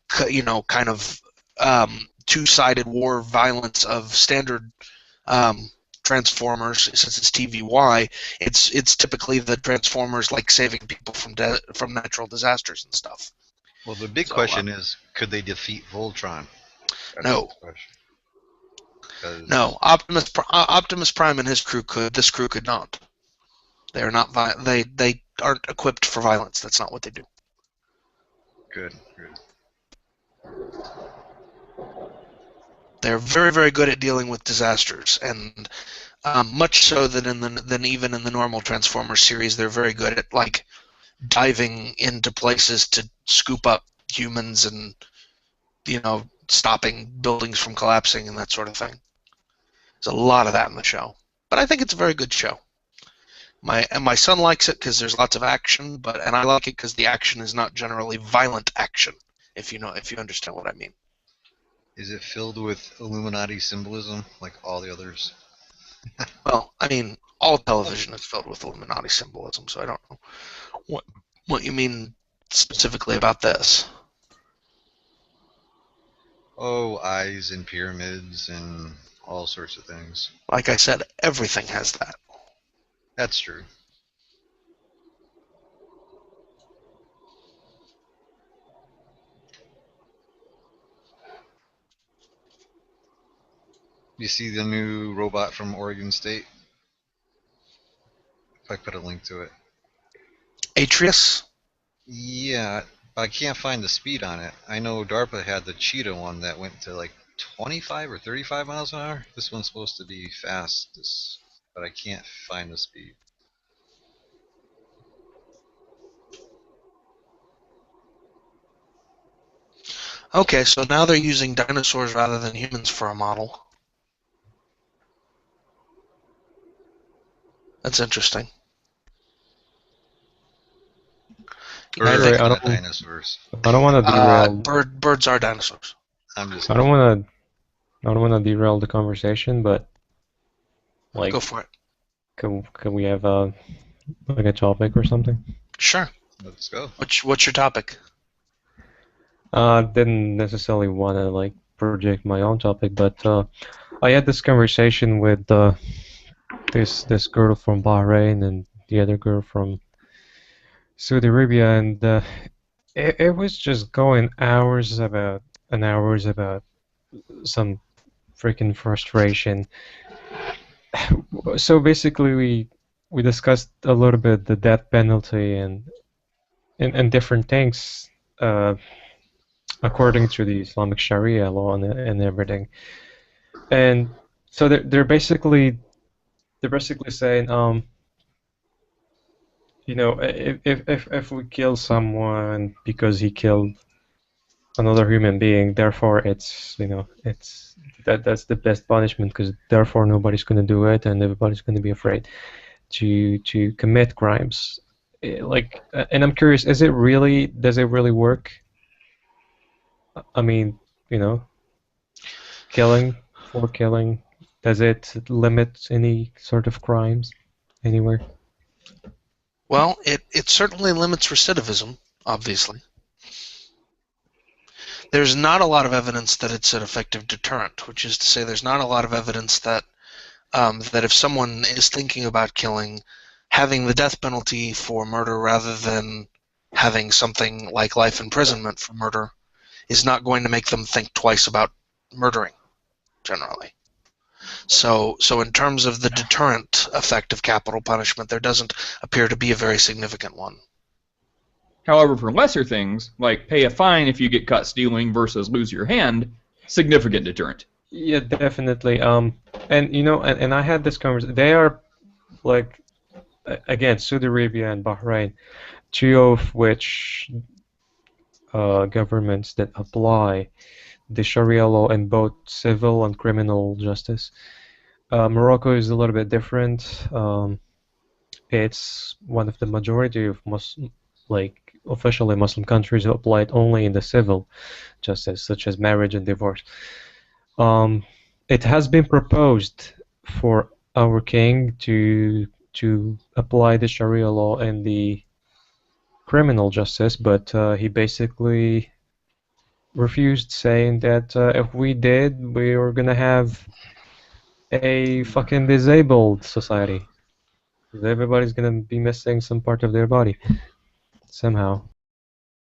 kind of two-sided war violence of standard Transformers, since it's TVY, it's typically the Transformers like saving people from natural disasters and stuff. Well, the big question is, could they defeat Voltron? No. No, Optimus Prime and his crew could. This crew could not. They are not. They aren't equipped for violence. That's not what they do. Good. They're very, very good at dealing with disasters, and much so than even in the normal Transformers series, they're very good at like diving into places to scoop up humans and stopping buildings from collapsing and that sort of thing. There's a lot of that in the show, but I think it's a very good show. My son likes it because there's lots of action, and I like it because the action is not generally violent action. If you understand what I mean. Is it filled with Illuminati symbolism like all the others? Well, I mean, all television is filled with Illuminati symbolism, so I don't know what you mean specifically about this. Oh, eyes and pyramids and all sorts of things. Like I said, everything has that. That's true. You see the new robot from Oregon State? If I put a link to it. Atreus? Yeah, I can't find the speed on it. I know DARPA had the Cheetah one that went to like 25 or 35 miles an hour. This one's supposed to be fast, but I can't find the speed. Okay, so now they're using dinosaurs rather than humans for a model. That's interesting. I Birds, think I not don't, dinosaurs. I don't want to derail. birds are dinosaurs. I'm just. I don't want to. I don't want to derail the conversation, but like, Go for it. can we have like a topic or something? Sure. Let's go. What's your topic? Didn't necessarily want to like project my own topic, but I had this conversation with this girl from Bahrain and the other girl from Saudi Arabia, and it was just going hours about and hours about some freaking frustration. So basically, we discussed a little bit the death penalty and different things according to the Islamic Sharia law and everything. And so they're basically saying you know, if we kill someone because he killed another human being, therefore it's, you know, it's that's the best punishment, because therefore nobody's going to do it and everybody's going to be afraid to commit crimes. Like, and I'm curious, does it really work? I mean, you know, killing for killing, does it limit any sort of crimes anywhere? Well, it certainly limits recidivism, obviously. There's not a lot of evidence that it's an effective deterrent, which is to say there's not a lot of evidence that that if someone is thinking about killing, having the death penalty for murder rather than having something like life imprisonment for murder is not going to make them think twice about murdering, generally. So in terms of the deterrent effect of capital punishment, there doesn't appear to be a very significant one. However, for lesser things, like pay a fine if you get caught stealing versus lose your hand, significant deterrent. Yeah, definitely. And you know, and I had this conversation. They are like, again, Saudi Arabia and Bahrain, two of which governments that apply the Sharia law in both civil and criminal justice. Morocco is a little bit different. It's one of the majority of like officially Muslim countries who apply it only in the civil justice, such as marriage and divorce. It has been proposed for our king to apply the Sharia law in the criminal justice, but he basically refused, saying that if we did, we were gonna have a fucking disabled society. Everybody's gonna be missing some part of their body somehow.